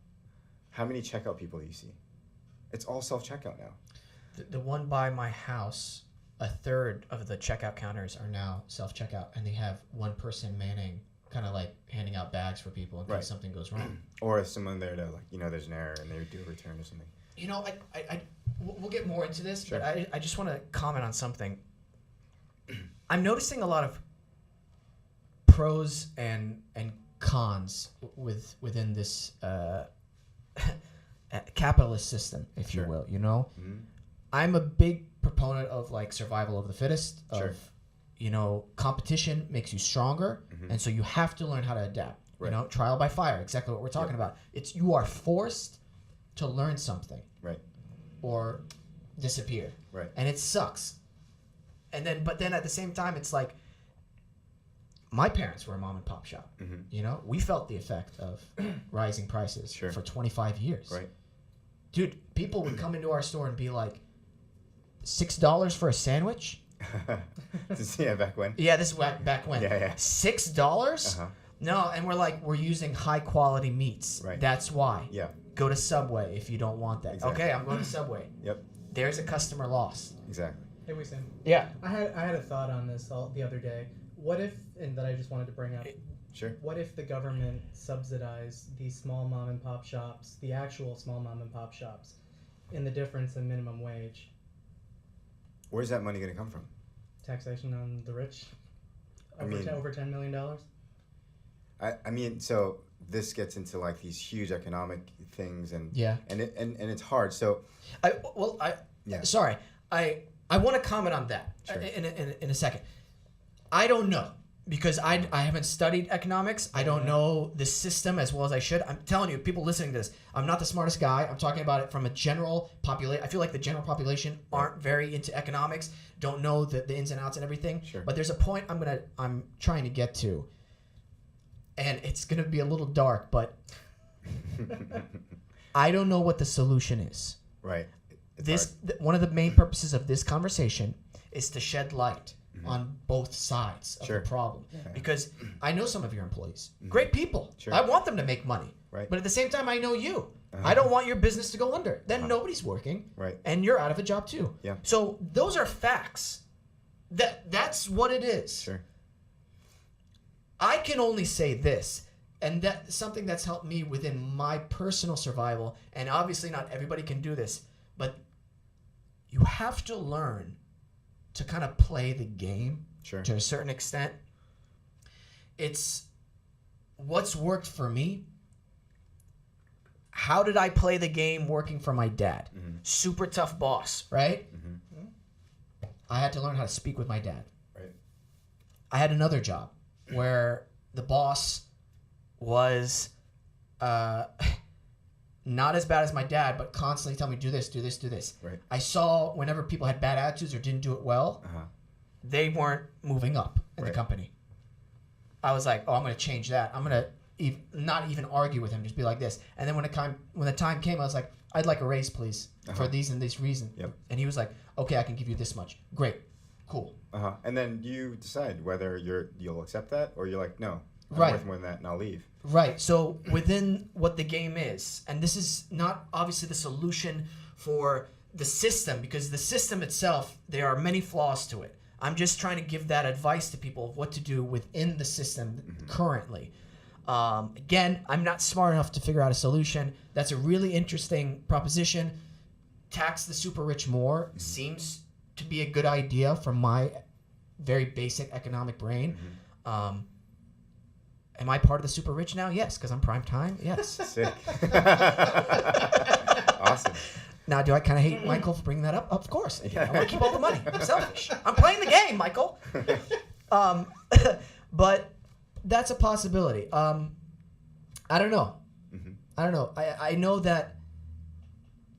how many checkout people do you see? It's all self-checkout now. The one by my house, a third of the checkout counters are now self-checkout, and they have one person manning, kind of like handing out bags for people in case something goes wrong. Or if someone there to, there's an error and they do a return or something. We'll get more into this, sure. But I just want to comment on something. I'm noticing a lot of pros and cons within this capitalist system, if you will. Mm-hmm. I'm a big proponent of survival of the fittest. Sure. Competition makes you stronger, and so you have to learn how to adapt. Right. Trial by fire, exactly what we're talking about. It's you are forced to learn something, right, or disappear, right, and it sucks. But then at the same time, it's like my parents were a mom and pop shop. We felt the effect of rising prices for 25 years. Right, dude, people would come into our store and be like, $6 for a sandwich? Yeah, back when? Yeah, this is back when. Yeah. $6? No, and we're using high quality meats. Right. That's why. Yeah. Go to Subway if you don't want that. Exactly. Okay, I'm going to Subway. Yep. There's a customer loss. Exactly. Hey, Wesam. Yeah. I had a thought on this the other day. What if, and that I just wanted to bring up. Sure. What if the government subsidized these small mom and pop shops, the actual small mom and pop shops, in the difference in minimum wage? Where's that money going to come from? Taxation on the rich. Over $10 million. I mean, so this gets into these huge economic things, and it's hard. So, I want to comment on that in a second. I don't know, because I haven't studied economics. I don't know the system as well as I should. I'm telling you, people listening to this, I'm not the smartest guy. I'm talking about it from a general population. I feel like the general population aren't very into economics, don't know the ins and outs and everything. Sure. But there's a point I'm trying to get to, and it's gonna be a little dark, but I don't know what the solution is. Right. One of the main purposes of this conversation is to shed light on both sides of the problem. Yeah. Because I know some of your employees. Great people. Sure. I want them to make money. Right. But at the same time, I know you. I don't want your business to go under. Then nobody's working. Right. And you're out of a job too. Yeah. So those are facts. That's what it is. Sure. I can only say this, and that's something that's helped me within my personal survival, and obviously not everybody can do this, but you have to learn to kind of play the game Sure. to a certain extent. It's what's worked for me. How did I play the game working for my dad? Mm-hmm. Super tough boss, right? Mm-hmm. I had to learn how to speak with my dad. Right. I had another job where the boss was not as bad as my dad, but constantly telling me, do this, do this, do this. Right. I saw whenever people had bad attitudes or didn't do it well, they weren't moving up in the company. I was like, oh, I'm going to change that. I'm going to not even argue with him, just be like this. And then when the time came, I was like, I'd like a raise, please, for these and this reason. Yep. And he was like, okay, I can give you this much. Great. Cool. And then you decide whether you'll accept that or you're like, no, I'm Right. worth more than that and I'll leave. Right. So within what the game is, and this is not obviously the solution for the system, because the system itself, there are many flaws to it. I'm just trying to give that advice to people of what to do within the system currently. Again, I'm not smart enough to figure out a solution. That's a really interesting proposition. Tax the super rich more seems to be a good idea from my very basic economic brain. Am I part of the super rich now? Yes, because I'm prime time. Yes. Sick. Awesome. Now, do I kind of hate Michael for bringing that up? Of course. I do. I want to keep all the money. I'm selfish. I'm playing the game, Michael. But that's a possibility. I don't know. I don't know. I know that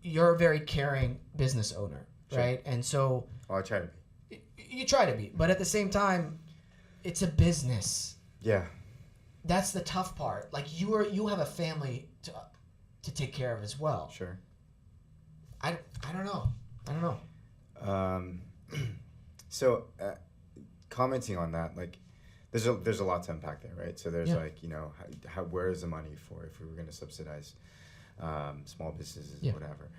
you're a very caring business owner, right? And so Well, I try to be. you try to be, but at the same time, it's a business. Yeah. That's the tough part. Like you have a family to take care of as well. Sure. I don't know. So, commenting on that, like, there's a lot to unpack there, right? So there's like, where is the money for if we were going to subsidize small businesses or whatever,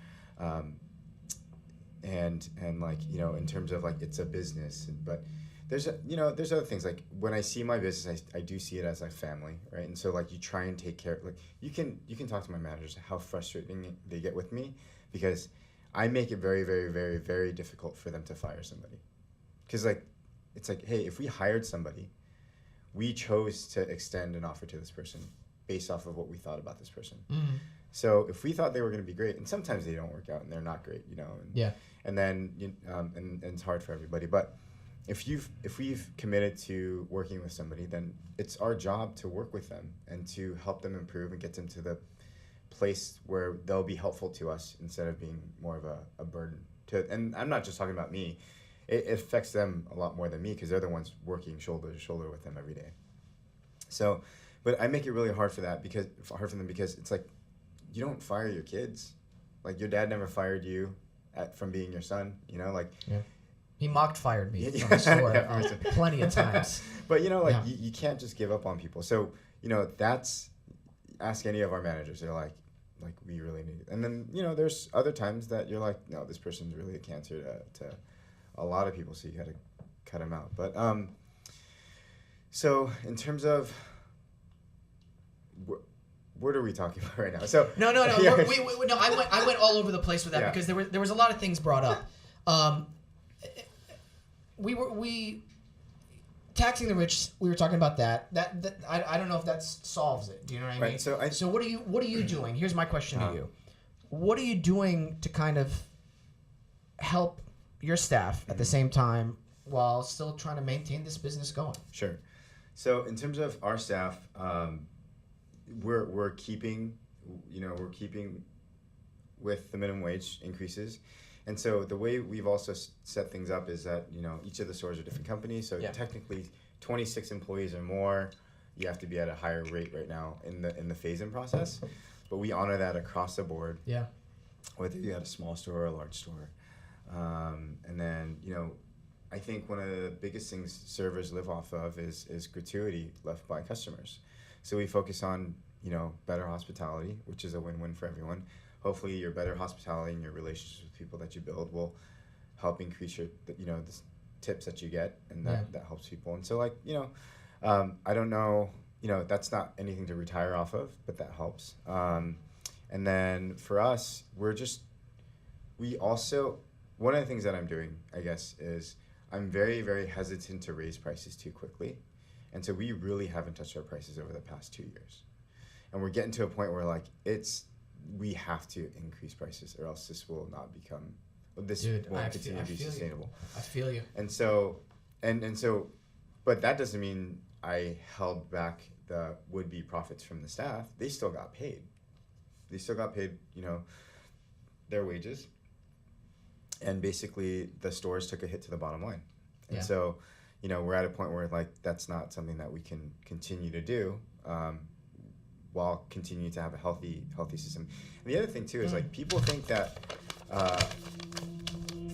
and like in terms of like it's a business, but there's other things like when I see my business, I do see it as like family, right? And so like you try and take care, like you can talk to my managers how frustrating they get with me because I make it very, very, very, very difficult for them to fire somebody, because like it's like, hey, if we hired somebody, we chose to extend an offer to this person based off of what we thought about this person. So if we thought they were going to be great, and sometimes they don't work out and they're not great, and then and it's hard for everybody, but if we've committed to working with somebody, then it's our job to work with them and to help them improve and get them to the place where they'll be helpful to us instead of being more of a burden to. And I'm not just talking about me. It affects them a lot more than me because they're the ones working shoulder to shoulder with them every day. So, but I make it really hard for them because it's like you don't fire your kids. Like your dad never fired you from being your son. He fired me from the store plenty of times. But you can't just give up on people. So that's, ask any of our managers. They're like we really need it. And then there's other times that you're like, no, this person's really a cancer to a lot of people, so you got to cut them out. But so in terms of what are we talking about right now? So no. Yeah. No, I went all over the place with that because there was a lot of things brought up. We taxing the rich. We were talking about that. That I don't know if that solves it. Do you know what I mean? Right. So what are you doing? Here's my question to you. What are you doing to kind of help your staff at the same time while still trying to maintain this business going? Sure. So in terms of our staff, we're keeping with the minimum wage increases. And so the way we've also set things up is that, each of the stores are different companies. So technically 26 employees or more, you have to be at a higher rate right now in the phase-in process. But we honor that across the board. Yeah. Whether you had a small store or a large store. And then, I think one of the biggest things servers live off of is gratuity left by customers. So we focus on, better hospitality, which is a win-win for everyone. Hopefully your better hospitality and your relationships with people that you build will help increase your, the tips that you get, and that helps people. And so I don't know, that's not anything to retire off of, but that helps. And then for us, one of the things that I'm doing, I guess, is I'm very, very hesitant to raise prices too quickly. And so we really haven't touched our prices over the past 2 years. And we're getting to a point where like we have to increase prices or else this will not become, won't continue to be sustainable. I feel you. And so, but that doesn't mean I held back the would-be profits from the staff. They still got paid. They still got paid, their wages. And basically the stores took a hit to the bottom line. And so, we're at a point where like that's not something that we can continue to do while continuing to have a healthy system. And the other thing too is like people think that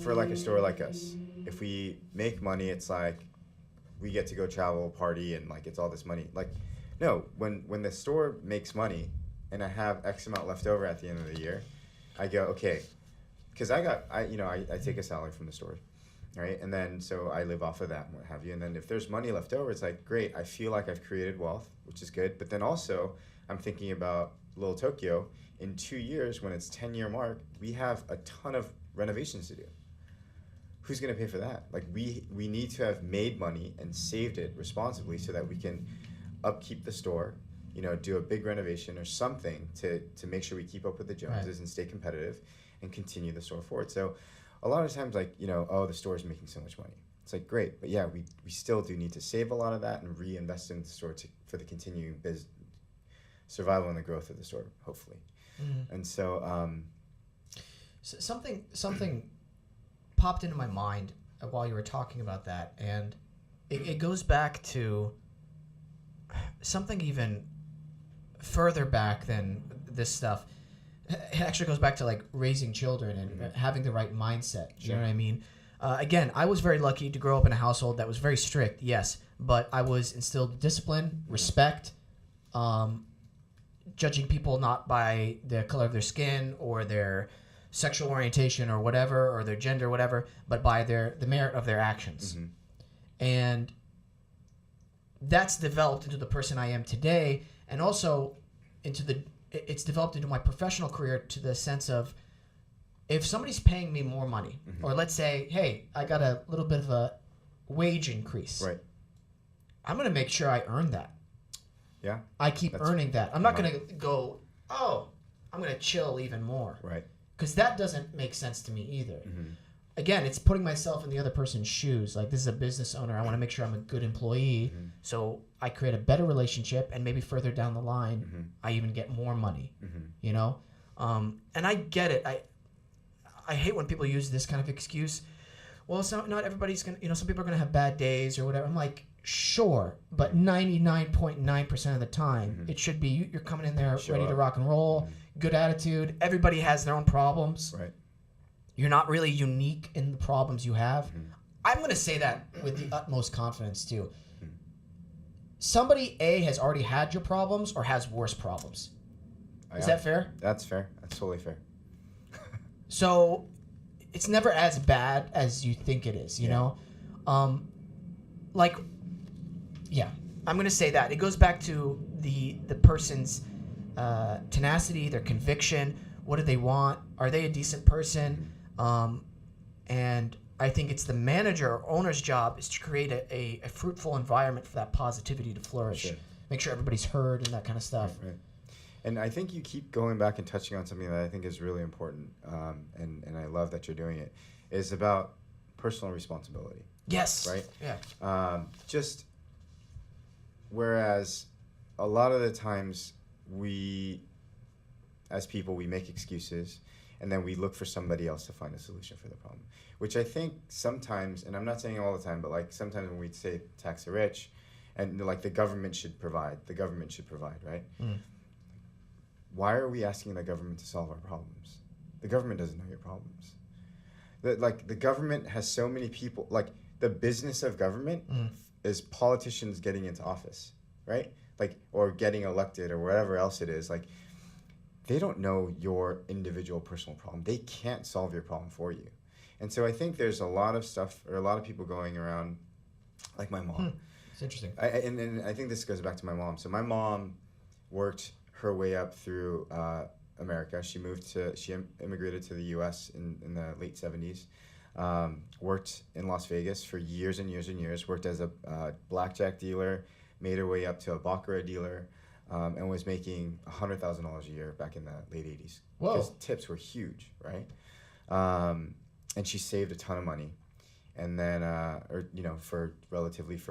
for like a store like us, if we make money, it's like we get to go travel, party, and like it's all this money. Like, no, when the store makes money and I have X amount left over at the end of the year, I go, okay, because I take a salary from the store, right? And then so I live off of that and what have you. And then if there's money left over, it's like, great, I feel like I've created wealth, which is good. But then also I'm thinking about Little Tokyo. In 2 years, when it's 10-year mark, we have a ton of renovations to do. Who's going to pay for that? Like we need to have made money and saved it responsibly so that we can upkeep the store, do a big renovation or something to make sure we keep up with the Joneses and stay competitive and continue the store forward. So a lot of times like, the store is making so much money. It's like, great, but yeah, we still do need to save a lot of that and reinvest in the store for the continuing survival and the growth of the store, hopefully. Mm-hmm. And so, something popped into my mind while you were talking about that, and it goes back to something even further back than this stuff. It actually goes back to like raising children and having the right mindset. You know what I mean? Again, I was very lucky to grow up in a household that was very strict, yes, but I was instilled discipline, respect, judging people not by the color of their skin or their sexual orientation or whatever, or their gender, whatever, but by the merit of their actions. Mm-hmm. And that's developed into the person I am today, and also it's developed into my professional career to the sense of, if somebody's paying me more money, or let's say, hey, I got a little bit of a wage increase. Right. I'm going to make sure I earn that. Yeah. I keep earning that. I'm not going to go, I'm going to chill even more. Right. Because that doesn't make sense to me either. Mm-hmm. Again, it's putting myself in the other person's shoes. Like, this is a business owner. I want to make sure I'm a good employee. Mm-hmm. So I create a better relationship, and maybe further down the line, I even get more money. Mm-hmm. And I get it. I hate when people use this kind of excuse. Well, so not everybody's going to, some people are going to have bad days or whatever. I'm like, sure, but 99.9% of the time, it should be you're coming in there ready to rock and roll, good attitude. Everybody has their own problems. Right. You're not really unique in the problems you have. I'm going to say that with the utmost confidence, too. Somebody, A, has already had your problems or has worse problems. Is that fair? That's fair. That's totally fair. So it's never as bad as you think it is, you know? I'm going to say that. It goes back to the person's tenacity, their conviction. What do they want? Are they a decent person? And I think it's the manager or owner's job is to create a fruitful environment for that positivity to flourish. Sure. Make sure everybody's heard and that kind of stuff. Right. And I think you keep going back and touching on something that I think is really important, and I love that you're doing it, is about personal responsibility. Yes. Right? Yeah. Just whereas a lot of the times as people, we make excuses, and then we look for somebody else to find a solution for the problem, which I think sometimes, and I'm not saying all the time, but like sometimes when we say tax the rich, and like the government should provide, right? Why are we asking the government to solve our problems? The government doesn't know your problems. The government has so many people, like the business of government is politicians getting into office, right? Like, or getting elected or whatever else it is. Like, they don't know your individual personal problem. They can't solve your problem for you. And so I think there's a lot of stuff, or a lot of people going around, like my mom. It's interesting. And I think this goes back to my mom. So my mom worked her way up through America. She immigrated to the U.S. in the late 70s. worked in Las Vegas for years and years and years, worked as a blackjack dealer, made her way up to a baccarat dealer, and was making $100,000 a year back in the late 80s. Whoa. Because tips were huge, right? And she saved a ton of money. And then, for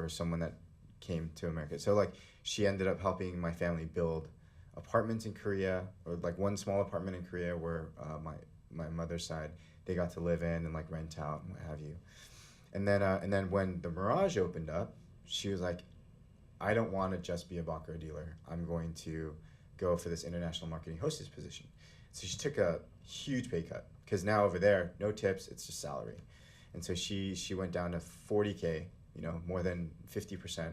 someone that came to America. So, like, she ended up helping my family build apartments in Korea, or like one small apartment in Korea where my mother's side, they got to live in and like rent out and what have you. And then when the Mirage opened up, she was like, I don't want to just be a baccarat dealer. I'm going to go for this international marketing hostess position. So she took a huge pay cut, because now over there, no tips, it's just salary. And so she went down to $40K, more than 50%.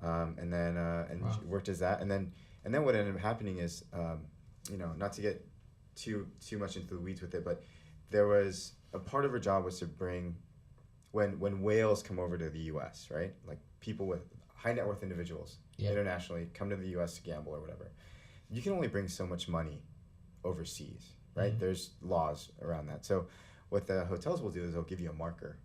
And then Wow. she worked as that. And then what ended up happening is, not to get too much into the weeds with it, but there was a part of her job was to bring, when whales come over to the U.S., right? Like people with high net worth individuals internationally come to the U.S. to gamble or whatever. You can only bring so much money overseas, right? Mm-hmm. There's laws around that. So what the hotels will do is they'll give you a marker,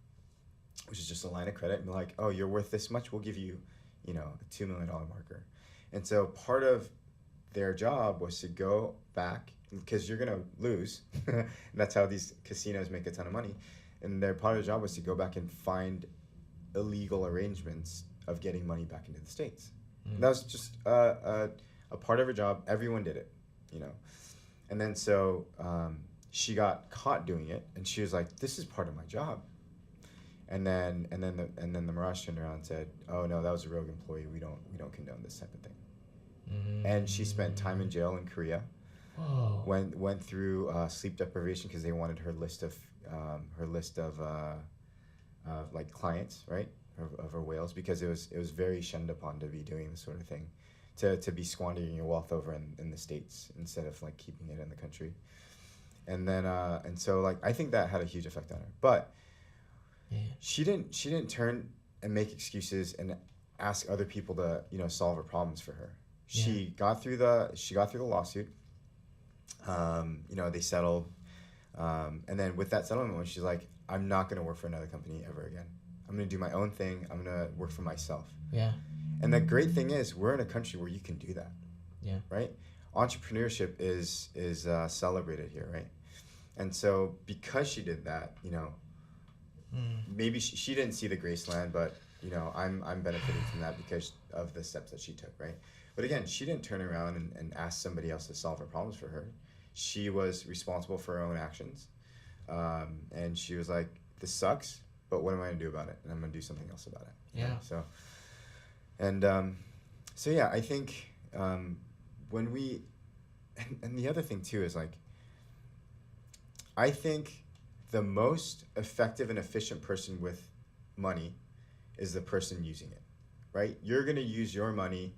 which is just a line of credit, and be like, oh, you're worth this much, we'll give you, a $2 million marker. And so part of their job was to go back, because you're going to lose. And that's how these casinos make a ton of money. And their part of their job was to go back and find illegal arrangements of getting money back into the States. Mm. That was just a part of her job. Everyone did it, And then so she got caught doing it, and she was like, this is part of my job. And then the Mirage turned around and said, oh no, that was a rogue employee. We don't condone this type of thing. Mm-hmm. And she spent time in jail in Korea. Whoa. Went through sleep deprivation because they wanted her list of like clients, right, of her whales, because it was very shunned upon to be doing this sort of thing, to be squandering your wealth over in the States instead of like keeping it in the country. And then and so like I think that had a huge effect on her, but she didn't turn and make excuses and ask other people to solve her problems for her. She got through the lawsuit. They settled, and then with that settlement, she's like, I'm not going to work for another company ever again. I'm going to do my own thing. I'm going to work for myself. Yeah. And the great thing is, we're in a country where you can do that. Yeah. Right? Entrepreneurship is celebrated here, right? And so because she did that, maybe she didn't see the Graceland, but I'm benefiting from that because of the steps that she took, right? But again, she didn't turn around and ask somebody else to solve her problems for her. She was responsible for her own actions. And she was like, this sucks, but what am I going to do about it? And I'm going to do something else about it. Yeah. So yeah, I think when we, and the other thing too is like, I think the most effective and efficient person with money is the person using it, right? You're going to use your money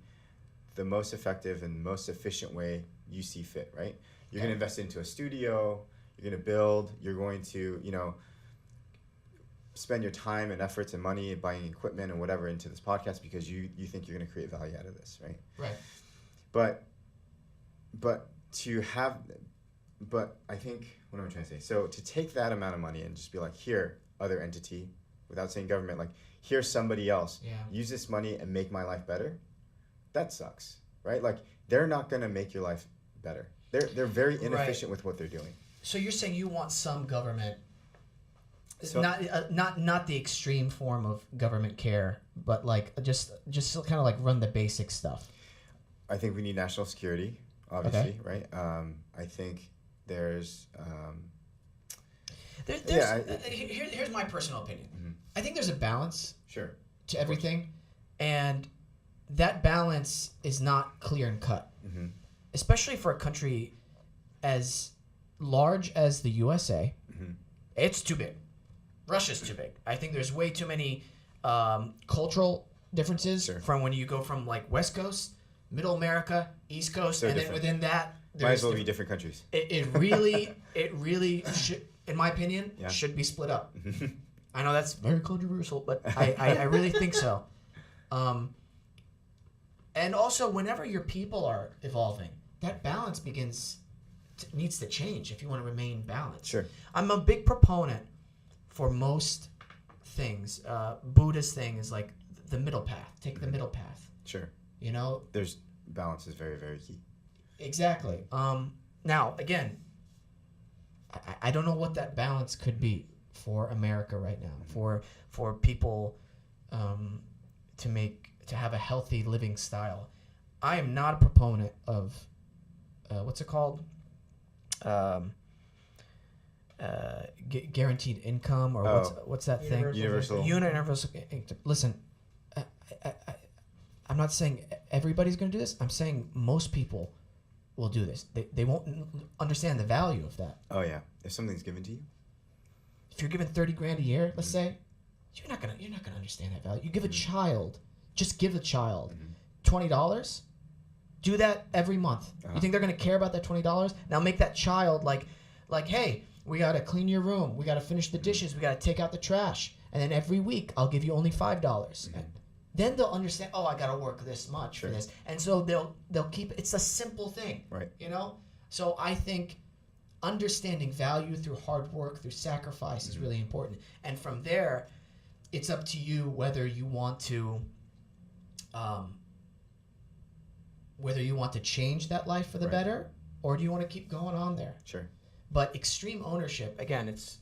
the most effective and most efficient way you see fit, right? You're going to invest into a studio, you're going to build, you're going to, spend your time and efforts and money buying equipment and whatever into this podcast because you think you're going to create value out of this, right? Right. But I think, what am I trying to say? So to take that amount of money and just be like, here, other entity, without saying government, like, here's somebody else, use this money and make my life better, that sucks, right? Like, they're not going to make your life better. They're very inefficient with what they're doing. So you're saying you want some government, So, not the extreme form of government care, but like just kind of like run the basic stuff. I think we need national security, obviously, right? I think there's... Here's my personal opinion. Mm-hmm. I think there's a balance Sure. to everything, and that balance is not clear and cut, Mm-hmm. especially for a country as large as the USA. Mm-hmm. It's too big. Russia's too big. I think there's way too many cultural differences from when you go from like West Coast, Middle America, East Coast, So and different. then within that, Might as well be different countries. It really should, in my opinion, should be split up. I know that's very controversial, but I really think so. And also, whenever your people are evolving, that balance needs to change if you want to remain balanced. Sure. I'm a big proponent for most things, Buddha's thing is like the middle path. Take the middle path. Sure. You know? There's balance is very, very key. Exactly. Now, again, I don't know what that balance could be for America right now, for people to have a healthy living style. I am not a proponent of what's it called? Guaranteed income, or what's that thing? Universal. Universal. Listen, I'm not saying everybody's going to do this. I'm saying most people will do this. They won't understand the value of that. Oh yeah, if something's given to you. If you're given $30,000 a year, let's say, you're not gonna understand that value. You give a child, just give a child $20. Do that every month. You think they're gonna care about that $20? Now make that child like, hey, we gotta clean your room, we gotta finish the dishes, we gotta take out the trash, and then every week I'll give you only $5. Then they'll understand. Oh, I gotta work this much for this, and so they'll keep. It's a simple thing, right? You know. So I think understanding value through hard work, through sacrifice, is really important. And from there, it's up to you whether you want to change that life for the better, or do you want to keep going on there? Sure. But extreme ownership, again, it's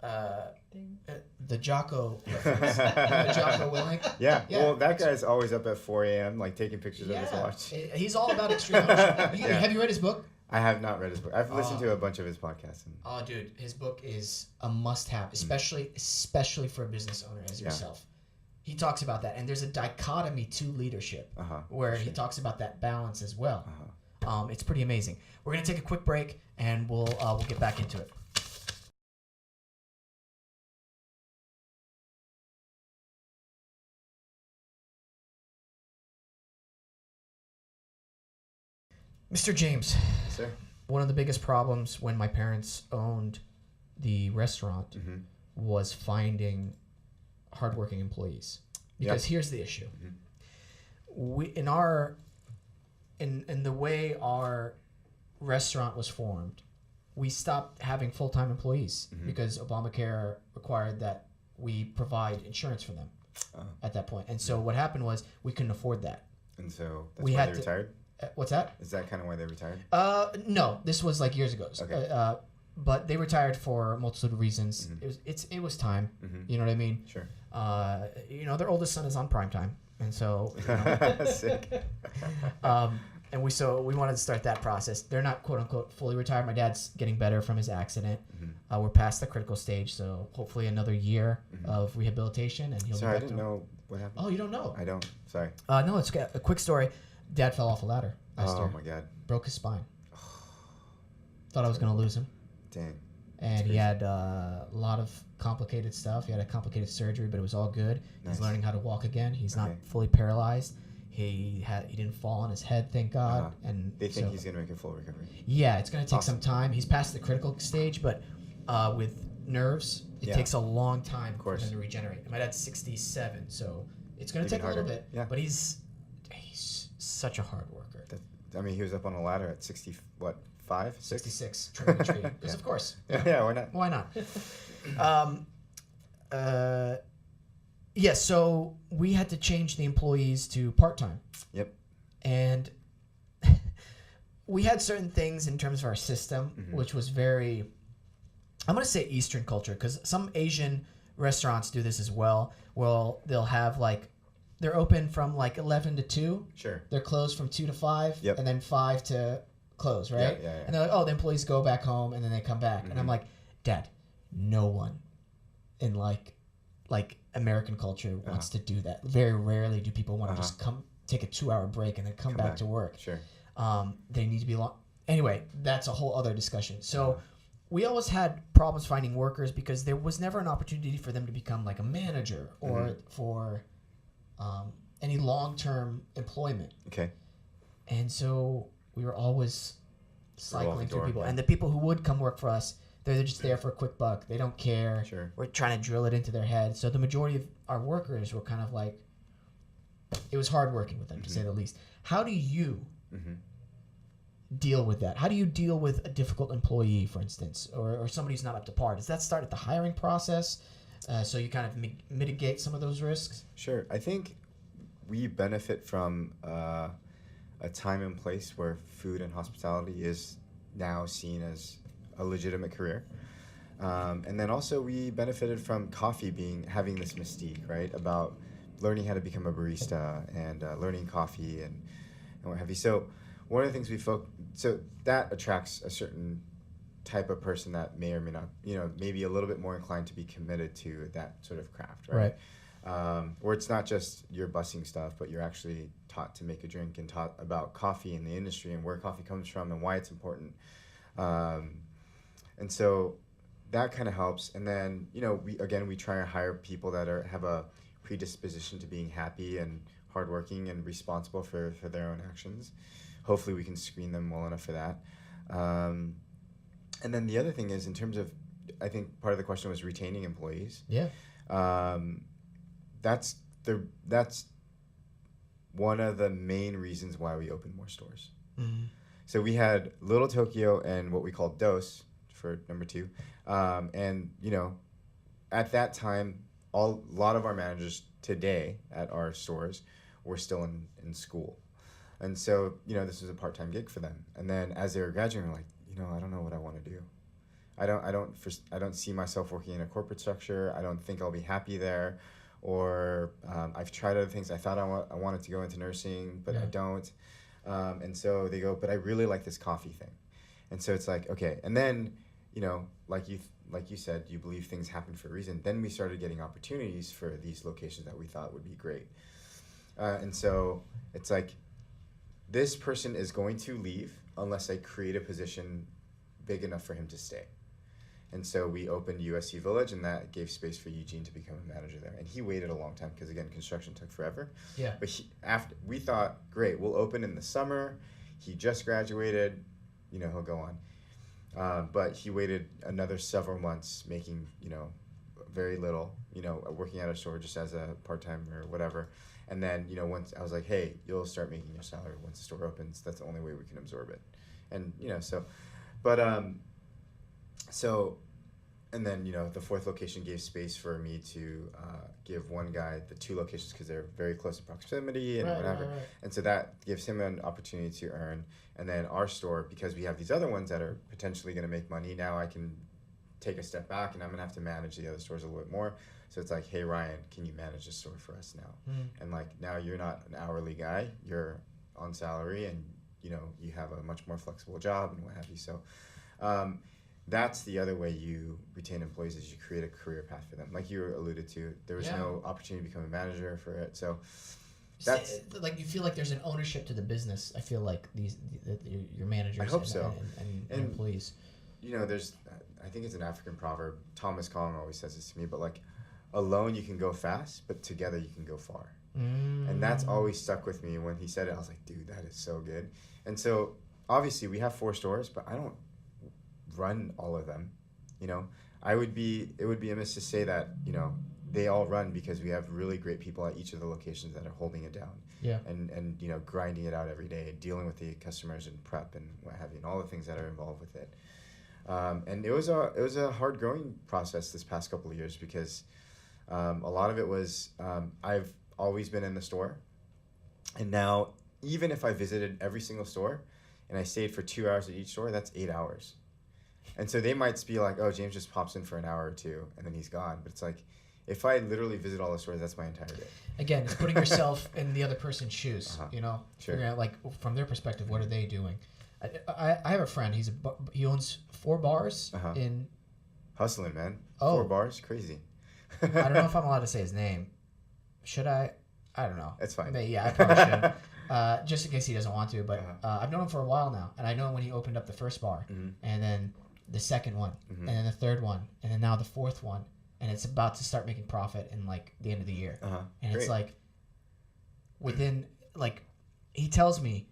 the Jocko reference. The Jocko Willink. Yeah. Well, that guy's always up at 4 a.m. like taking pictures of his watch. He's all about extreme ownership. Have you read his book? I have not read his book. I've listened to a bunch of his podcasts. Oh, dude, his book is a must-have, especially for a business owner as yourself. He talks about that, and there's a dichotomy to leadership where he talks about that balance as well. It's pretty amazing. We're gonna take a quick break, and we'll get back into it. Mr. James. Sir. One of the biggest problems when my parents owned the restaurant was finding hardworking employees. Because here's the issue. We in the way our restaurant was formed, we stopped having full-time employees because Obamacare required that we provide insurance for them at that point. And so what happened was we couldn't afford that. And so that's why they retired? What's that? Is that kind of why they retired? No, this was like years ago. Okay. But they retired for a multitude of reasons. It was time. You know what I mean? Sure. Their oldest son is on prime time, and so sick. and we wanted to start that process. They're not quote unquote fully retired. My dad's getting better from his accident. We're past the critical stage, so hopefully another year of rehabilitation, and he'll be back. Sorry, I didn't know what happened. Oh, you don't know? I don't. Sorry. No, it's a quick story. Dad fell off a ladder last year. Oh my God. Broke his spine. Thought I was gonna lose him. Dang. And he had a lot of complicated stuff. He had a complicated surgery, but it was all good. Nice. He's learning how to walk again. He's not fully paralyzed. He didn't fall on his head, thank God. And they think he's gonna make a full recovery. Yeah, it's gonna take some time. He's past the critical stage, but with nerves, it takes a long time for him to regenerate. And my dad's 67, so it's gonna take a little bit. Yeah. But he's such a hard worker. He was up on a ladder at 60, what, 5? 66, trimming the tree. Because of course. Yeah, why not? Why not? So we had to change the employees to part-time. Yep. And we had certain things in terms of our system, which was very, I'm going to say Eastern culture, because some Asian restaurants do this as well. Well, they'll have they're open from 11 to 2. Sure. They're closed from 2 to 5. Yep. And then 5 to close, right? Yeah. And they're like, oh, the employees go back home and then they come back. And I'm like, Dad, no one in American culture wants to do that. Very rarely do people want to just come take a 2-hour break and then come back to work. Sure. They need to be long. Anyway, that's a whole other discussion. So we always had problems finding workers because there was never an opportunity for them to become a manager or for any long-term employment. Okay. And so we were always cycling through people. Yeah. And the people who would come work for us, they're just there for a quick buck. They don't care. Sure. We're trying to drill it into their head. So the majority of our workers were kind of it was hard working with them, to say the least. How do you deal with that? How do you deal with a difficult employee, for instance, or somebody who's not up to par? Does that start at the hiring process, so you kind of mitigate some of those risks? Sure. I think we benefit from a time and place where food and hospitality is now seen as a legitimate career. And then also we benefited from coffee having this mystique, right, about learning how to become a barista and learning coffee and what have you. So one of the things so that attracts a certain type of person that may or may not, maybe a little bit more inclined to be committed to that sort of craft, right? Where it's not just you're bussing stuff, but you're actually taught to make a drink and taught about coffee in the industry and where coffee comes from and why it's important. And so that kind of helps. And then, we try to hire people that have a predisposition to being happy and hardworking and responsible for their own actions. Hopefully we can screen them well enough for that. And then the other thing is, in terms of, I think part of the question was retaining employees. Yeah. That's one of the main reasons why we opened more stores. Mm-hmm. So we had Little Tokyo and what we call DULCE for number 2. And, at that time, a lot of our managers today at our stores were still in school. And so, this was a part-time gig for them. And then as they were graduating, we're like, I don't know what I want to do. I don't see myself working in a corporate structure. I don't think I'll be happy there. Or I've tried other things. I thought I wanted to go into nursing, but I don't. And so they go, but I really like this coffee thing. And so it's like, okay. And then, like you said, you believe things happen for a reason. Then we started getting opportunities for these locations that we thought would be great. And so it's like, this person is going to leave unless I create a position big enough for him to stay. And so we opened USC Village, and that gave space for Eugene to become a manager there. And he waited a long time because, again, construction took forever. Yeah. But after we thought, great, we'll open in the summer. He just graduated, he'll go on. But he waited another several months, making very little, working at a store just as a part-time or whatever. And then once I was like, hey, you'll start making your salary once the store opens. That's the only way we can absorb it. And and then, the 4th location gave space for me to give one guy the 2 locations because they're very close in proximity and whatever. Right. And so that gives him an opportunity to earn. And then our store, because we have these other ones that are potentially going to make money, now I can take a step back and I'm going to have to manage the other stores a little bit more. So it's like, hey, Ryan, can you manage this store for us now? Mm. And now you're not an hourly guy, you're on salary and, you have a much more flexible job and what have you. So, that's the other way you retain employees, is you create a career path for them. Like you alluded to, there was no opportunity to become a manager for it. So that's you feel like there's an ownership to the business. I feel like your managers I hope so. and employees. I think it's an African proverb. Thomas Kong always says this to me, but alone you can go fast, but together you can go far. And that's always stuck with me. When he said it, I was like, dude, that is so good. And so obviously we have 4 stores, but I don't run all of them. It would be amiss to say that they all run, because we have really great people at each of the locations that are holding it down and grinding it out every day, dealing with the customers and prep and what have you, and all the things that are involved with it. And it was a hard growing process this past couple of years, because a lot of it was I've always been in the store, and now even if I visited every single store and I stayed for 2 hours at each store, that's 8 hours. And so they might be like, oh, James just pops in for an hour or 2 and then he's gone. But it's like, if I literally visit all the stores, that's my entire day. Again, it's putting yourself in the other person's shoes, Sure. Figuring out, from their perspective, what are they doing? I have a friend, he owns 4 bars in... Hustling, man. Oh. 4 bars? Crazy. I don't know if I'm allowed to say his name. Should I? I don't know. It's fine. Yeah, I probably should. Just in case he doesn't want to. But I've known him for a while now. And I know when he opened up the first bar. Mm-hmm. And then the second one. Mm-hmm. And then the third one. And then now the 4th one. And it's about to start making profit in the end of the year. And Great. It's within, he tells me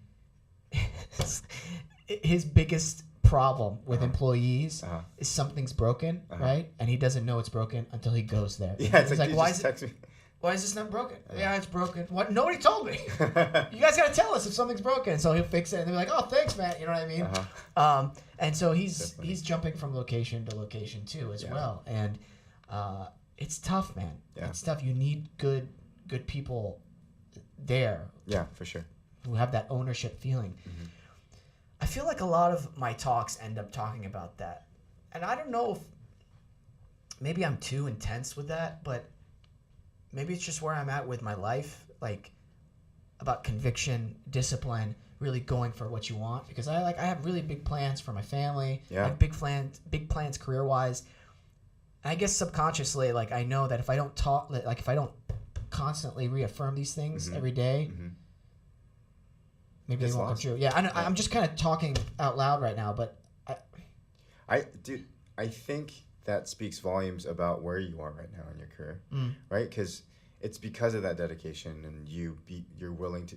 his biggest problem with employees is something's broken, right? And he doesn't know it's broken until he goes there. Yeah, it's like why is it? Text me. Why is this not broken? Yeah, it's broken. What? Nobody told me. You guys gotta tell us if something's broken. So he'll fix it, and they'll be like, "Oh, thanks, Matt." You know what I mean? And so he's jumping from location to location too as well, and it's tough, man. Yeah. It's tough. You need good people there. Yeah, for sure. Who have that ownership feeling. Mm-hmm. I feel like a lot of my talks end up talking about that, and I don't know if maybe I'm too intense with that, but maybe it's just where I'm at with my life, like about conviction, discipline, really going for what you want. Because I have really big plans for my family. Yeah. I have big plans career-wise. And I guess subconsciously, like I know that if I don't talk, like if I don't constantly reaffirm these things every day, maybe they won't come true. Yeah, I'm just kind of talking out loud right now, but I think that speaks volumes about where you are right now in your career, right? Because it's because of that dedication, and you're willing to.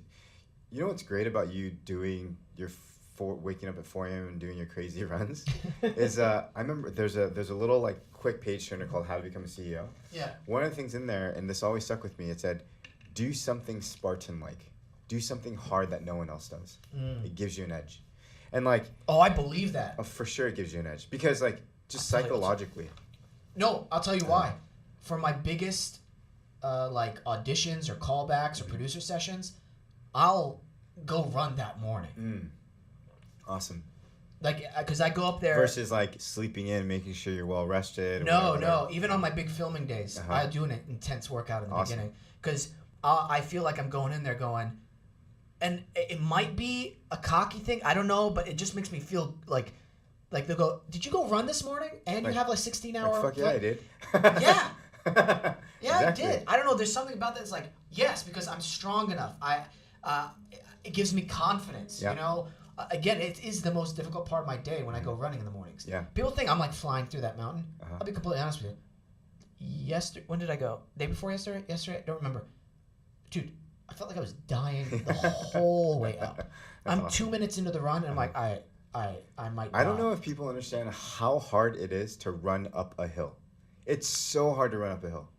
You know what's great about you doing your waking up at 4 a.m. and doing your crazy runs is I remember there's a little like quick page turner called How to Become a CEO. Yeah. One of the things in there, and this always stuck with me, it said, "Do something Spartan-like. Do something hard that no one else does. It gives you an edge." And like, I believe that. oh, for sure, it gives you an edge because like. Just psychologically. No, I'll tell you why. For my biggest like auditions or callbacks or producer sessions, I'll go run that morning. Awesome. Like, because I go up there. Versus like sleeping in, making sure you're well rested. No. Even on my big filming days, I do an intense workout in the beginning. Because I feel like I'm going in there going, and it might be a cocky thing, I don't know, but it just makes me feel like they'll go, "Did you go run this morning? And you have like 16-hour." Like, fuck yeah, I did. Yeah. Yeah, exactly. I did. I don't know. There's something about that. It's like, yes, because I'm strong enough. It gives me confidence. You know. Again, it is the most difficult part of my day when I go running in the mornings. Yeah. People think I'm like flying through that mountain. I'll be completely honest with you. When did I go? Day before yesterday? Yesterday? I don't remember. Dude, I felt like I was dying the whole way up. I'm awesome. 2 minutes into the run, and I'm like, I might die. I don't know if people understand how hard it is to run up a hill. It's so hard to run up a hill.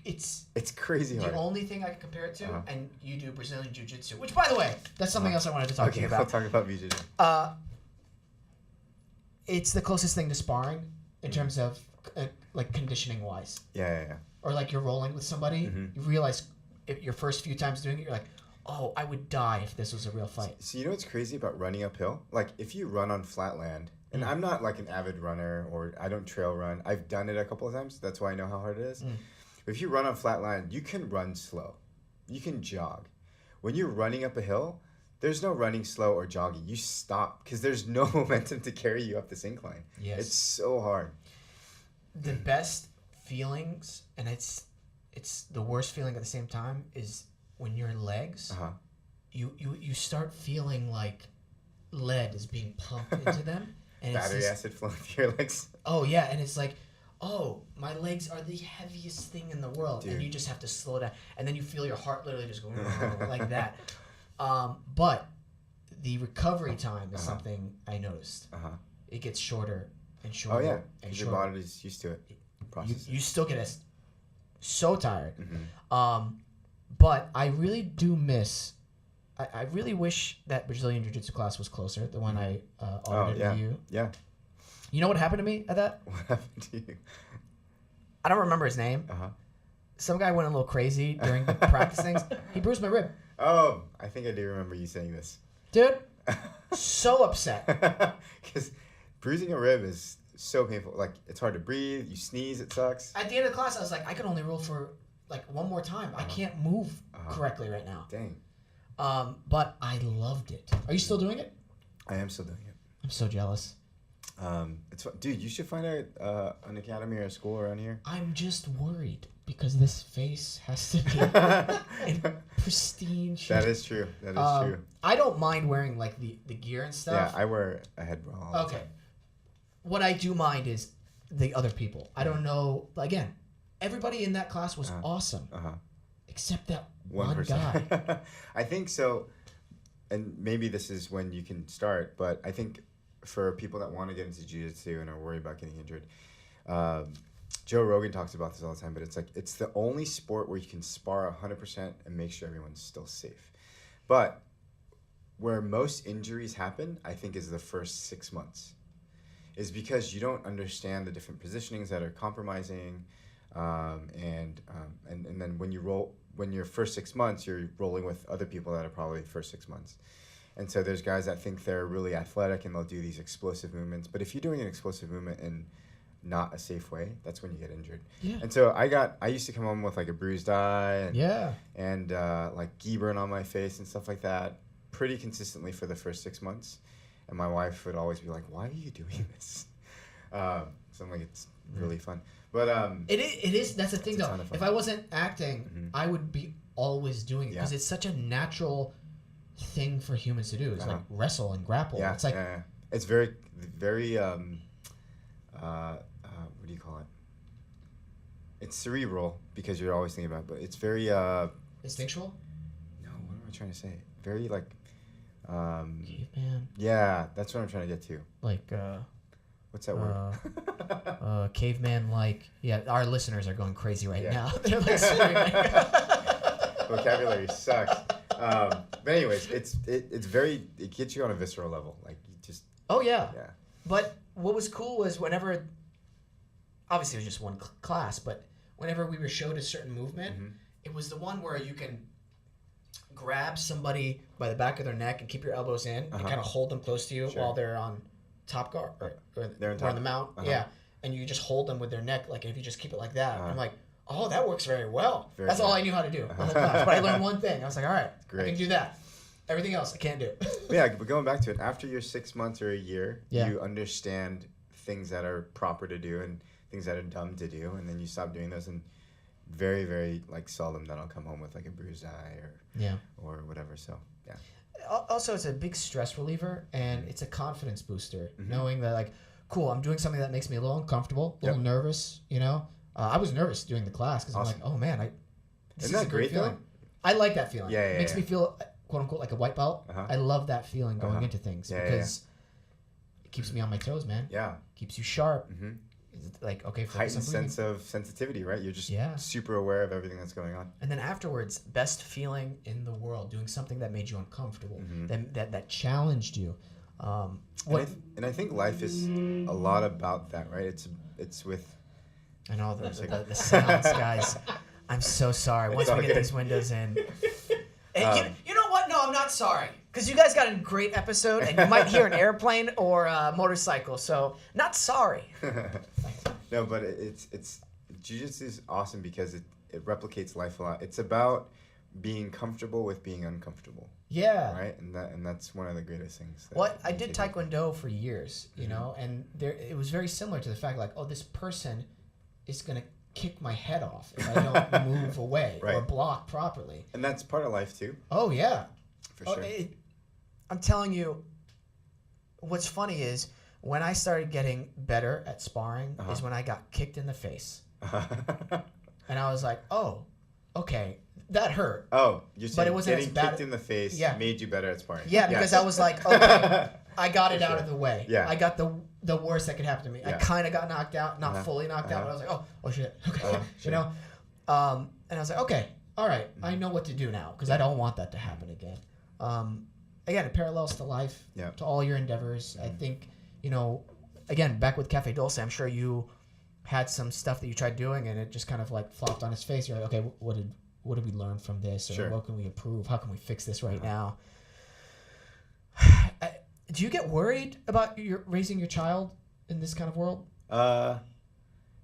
It's crazy hard. The only thing I can compare it to, and you do Brazilian Jiu-Jitsu, which, by the way, that's something else I wanted to talk to you about. I'll talk about Jiu-Jitsu. It's the closest thing to sparring in terms of like conditioning-wise. Yeah. Or like you're rolling with somebody, you realize your first few times doing it, you're like, oh, I would die if this was a real fight. So you know what's crazy about running uphill? Like if you run on flat land, and I'm not like an avid runner or I don't trail run. I've done it a couple of times. That's why I know how hard it is. But if you run on flat land, you can run slow. You can jog. When you're running up a hill, there's no running slow or jogging. You stop because there's no momentum to carry you up this incline. Yes. It's so hard. The best feelings, and it's the worst feeling at the same time, is when your legs, you start feeling like lead is being pumped into them. And Battery acid flowing through your legs. Oh, yeah. And it's like, oh, my legs are the heaviest thing in the world. Dude. And you just have to slow down. And then you feel your heart literally just go like that. But the recovery time is something I noticed. It gets shorter and shorter. Oh, yeah. And your body's used to it. You still get so tired. But I really do miss... I really wish that Brazilian Jiu-Jitsu class was closer, the one I audited with you. Yeah. You know what happened to me at that? What happened to you? I don't remember his name. Some guy went a little crazy during the practice things. He bruised my rib. Oh, I think I do remember you saying this. Dude, so upset. Because bruising a rib is so painful. Like, it's hard to breathe. You sneeze, it sucks. At the end of the class, I was like, I could only roll for like one more time. I can't move correctly right now. Dang. But I loved it. Are you still doing it? I am still doing it. I'm so jealous. It's fun. Dude, you should find an academy or a school around here. I'm just worried because this face has to be in pristine shape. That is true. That is true. I don't mind wearing like the gear and stuff. Yeah, I wear a head bra all the time. What I do mind is the other people. I don't know. Again, everybody in that class was awesome. Except that one guy. I think so, and maybe this is when you can start, but I think for people that want to get into jiu-jitsu and are worried about getting injured, Joe Rogan talks about this all the time, but it's like it's the only sport where you can spar 100% and make sure everyone's still safe. But where most injuries happen, I think, is the first 6 months. Is because you don't understand the different positionings that are compromising, and then when your first 6 months, you're rolling with other people that are probably first 6 months. And so there's guys that think they're really athletic and they'll do these explosive movements. But if you're doing an explosive movement in not a safe way, that's when you get injured. Yeah. And so I used to come home with like a bruised eye and like gi burn on my face and stuff like that pretty consistently for the first 6 months. And my wife would always be like, "Why are you doing this?" So I'm like, it's really fun. But it is. That's the thing, though. If I wasn't acting, Mm-hmm. I would be always doing it because it's such a natural thing for humans to do. It's like wrestle and grapple. Yeah, it's like it's very, very. What do you call it? It's cerebral because you're always thinking about it, but it's very instinctual. No, what am I trying to say? Very like. Caveman. Yeah, that's what I'm trying to get to. Like. What's that word? Caveman, like, yeah, our listeners are going crazy right now. They're like screaming. Vocabulary sucks. But anyways, it gets you on a visceral level. Like, you just. Oh, yeah. Yeah. But what was cool was whenever, obviously it was just one class, but whenever we were showed a certain movement, it was the one where you can grab somebody by the back of their neck and keep your elbows in and kind of hold them close to you while they're on top guard or on the mount. Yeah. And you just hold them with their neck, like if you just keep it like that. I'm like, oh, that works very well. That's all I knew how to do the whole class. But I learned one thing. I was like, all right, I can do that. Everything else I can't do. Yeah, but going back to it, after your 6 months or a year, you understand things that are proper to do and things that are dumb to do, and then you stop doing those, and very, very like seldom that I'll come home with like a bruised eye or whatever. So yeah. Also, it's a big stress reliever, and it's a confidence booster, knowing that, like, cool, I'm doing something that makes me a little uncomfortable, a little nervous, you know? I was nervous doing the class because I'm like, oh, man, this is a great feeling. I like that feeling. It makes me feel, quote-unquote, like a white belt. I love that feeling going into things because it keeps me on my toes, man. Yeah. Keeps you sharp. Like, okay, heightened sense of sensitivity, right? You're just super aware of everything that's going on. And then afterwards, best feeling in the world, doing something that made you uncomfortable, that challenged you. And I think life is a lot about that, right? It's with. I know the sounds, guys. I'm so sorry. Once we get these windows in. And you know what? No, I'm not sorry. Because you guys got a great episode, and you might hear an airplane or a motorcycle, so not sorry. No, but it's jiu-jitsu is awesome because it replicates life a lot. It's about being comfortable with being uncomfortable. Yeah. Right? And that's one of the greatest things. I did Taekwondo for years, you know, and it was very similar to the fact, like, oh, this person is going to kick my head off if I don't move away or block properly. And that's part of life, too. Oh, yeah. For sure. I'm telling you, what's funny is when I started getting better at sparring is when I got kicked in the face. And I was like, oh, okay, that hurt. Oh, you're saying it getting kicked in the face made you better at sparring. Yeah, because I was like, okay, I got it out of the way. Yeah. I got the worst that could happen to me. I kind of got knocked out, not fully knocked out, but I was like, oh shit, okay, you know? And I was like, okay, all right, I know what to do now because I don't want that to happen again. Again, it parallels to life, to all your endeavors. I think, you know, again, back with Cafe Dulce, I'm sure you had some stuff that you tried doing and it just kind of like flopped on its face. You're like, okay, what did we learn from this? Or what can we improve? How can we fix this right now? Do you get worried about raising your child in this kind of world?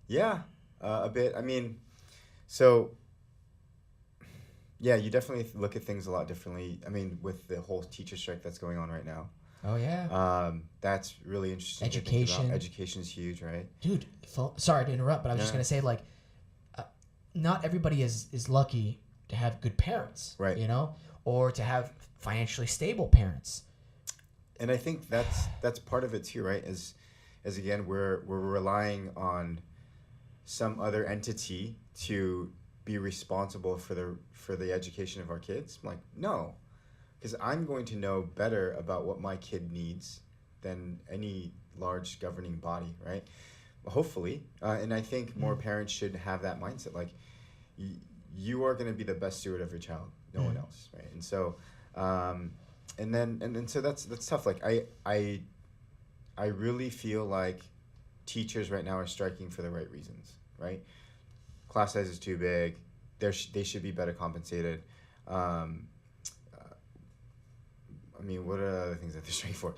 Yeah, a bit. I mean, so... Yeah, you definitely look at things a lot differently. I mean, with the whole teacher strike that's going on right now. Oh, yeah. That's really interesting. Education. Education is huge, right? Dude, sorry to interrupt, but I was just going to say, like, not everybody is lucky to have good parents, right? You know, or to have financially stable parents. And I think that's part of it too, right? As again, we're relying on some other entity to be responsible for the education of our kids. I'm like, no, because I'm going to know better about what my kid needs than any large governing body, right? hopefully, and I think more parents should have that mindset. Like, you are going to be the best steward of your child, no one else, right? And so, and then so that's tough. Like I really feel like teachers right now are striking for the right reasons, right? Class size is too big. They should be better compensated. I mean, what are the other things that they're striking for?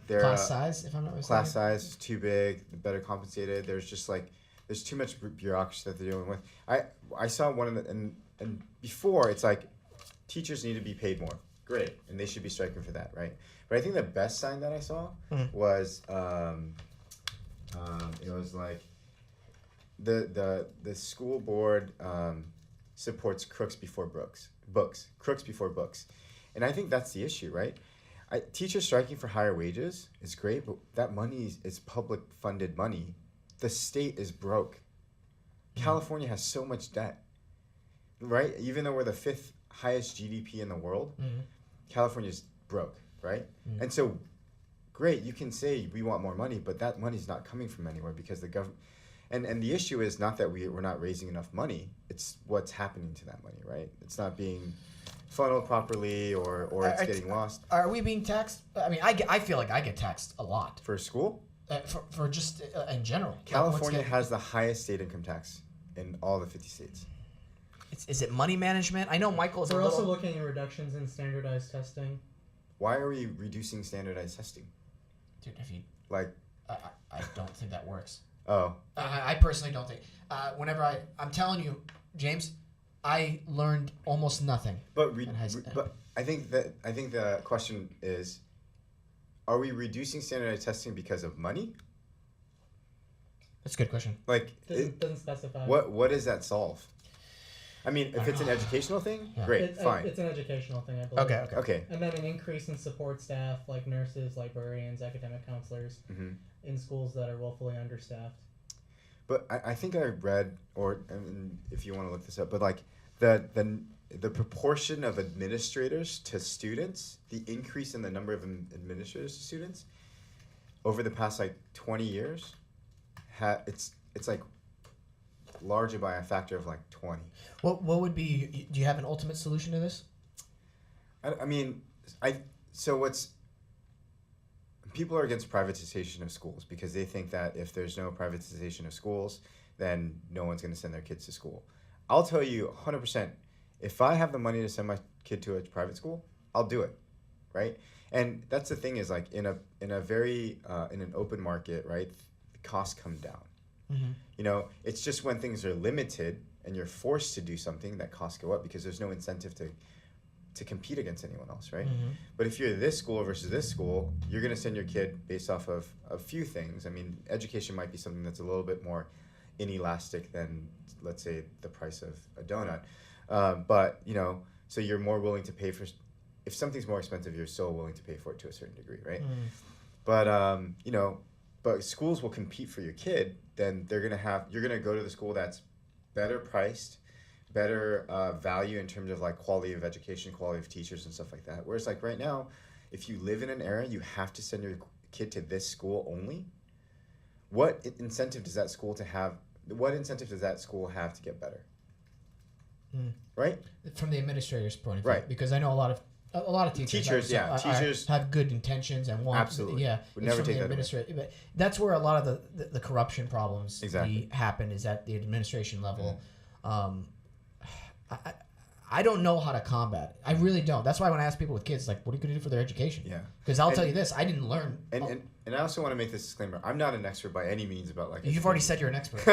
Class size, if I'm not mistaken. Class size is too big, better compensated. There's just like, there's too much bureaucracy that they're dealing with. I saw one of the, and before it's like, teachers need to be paid more. Great. And they should be striking for that, right? But I think the best sign that I saw was, it was like, the school board supports crooks before crooks before books. And I think that's the issue, right? Teachers striking for higher wages is great, but that money is public funded money. The state is broke. California has so much debt, right? Even though we're the 5th highest GDP in the world, California's broke, right? And so, great, you can say we want more money, but that money's not coming from anywhere because the government. And the issue is not that we're not raising enough money; it's what's happening to that money, right? It's not being funneled properly, or it's getting lost. Are we being taxed? I mean, I feel like I get taxed a lot. For school? For just in general. California has the highest state income tax in all the 50 states. Is it money management? I know Michael's We're also looking at reductions in standardized testing. Why are we reducing standardized testing? Dude, if you... Like... I don't think that works. Oh. I personally don't think. Whenever I'm telling you, James, I learned almost nothing. But I think the question is, are we reducing standardized testing because of money? That's a good question. Like, doesn't specify. What does that solve? I mean, if it's an educational thing, great, fine. It's an educational thing, I believe. Okay. And then an increase in support staff, like nurses, librarians, academic counselors, in schools that are woefully understaffed. But I think I read, if you want to look this up, but like the proportion of administrators to students, the increase in the number of administrators to students over the past like 20 years, it's like larger by a factor of like 20. What would be? Do you have an ultimate solution to this? People are against privatization of schools because they think that if there's no privatization of schools, then no one's going to send their kids to school. I'll tell you 100%, if I have the money to send my kid to a private school, I'll do it, right? And that's the thing is like in an open market, right, the costs come down. You know, it's just when things are limited and you're forced to do something that costs go up because there's no incentive to compete against anyone else, right? But if you're this school versus this school, you're going to send your kid based off of a few things. I mean, education might be something that's a little bit more inelastic than, let's say, the price of a donut. But, you know, so you're more willing to pay for, if something's more expensive, you're still willing to pay for it to a certain degree, right? But, you know, but schools will compete for your kid, then you're going to go to the school that's better priced, better value in terms of like quality of education, quality of teachers and stuff like that. Whereas like right now, if you live in an area, you have to send your kid to this school only. What incentive does that school have to get better? Right? From the administrator's point of view. Right. Because I know a lot of teachers have good intentions and want absolutely. Yeah. Would never take that away. But that's where a lot of the corruption problems happen is at the administration level. I don't know how to combat it. I really don't. That's why when I ask people with kids, like, what are you going to do for their education? Yeah. Because I'll tell you this, I didn't learn. And I also want to make this disclaimer. I'm not an expert by any means about like. You've already said you're an expert.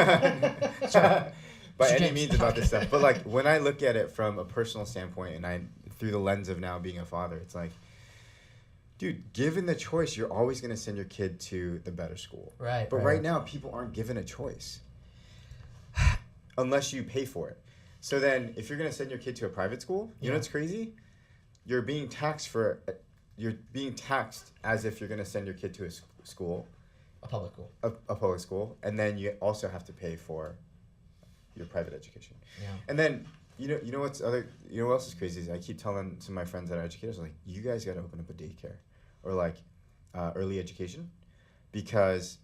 By any means about this stuff. But like when I look at it from a personal standpoint and through the lens of now being a father, it's like, dude, given the choice, you're always going to send your kid to the better school. Right. But right now, people aren't given a choice unless you pay for it. So then, if you're going to send your kid to a private school, you know what's crazy? You're being taxed as if you're going to send your kid to a school. A public school. A public school. And then you also have to pay for your private education. Yeah. And then, you know what else is crazy is I keep telling some of my friends that are educators, like, you guys got to open up a daycare or like early education, because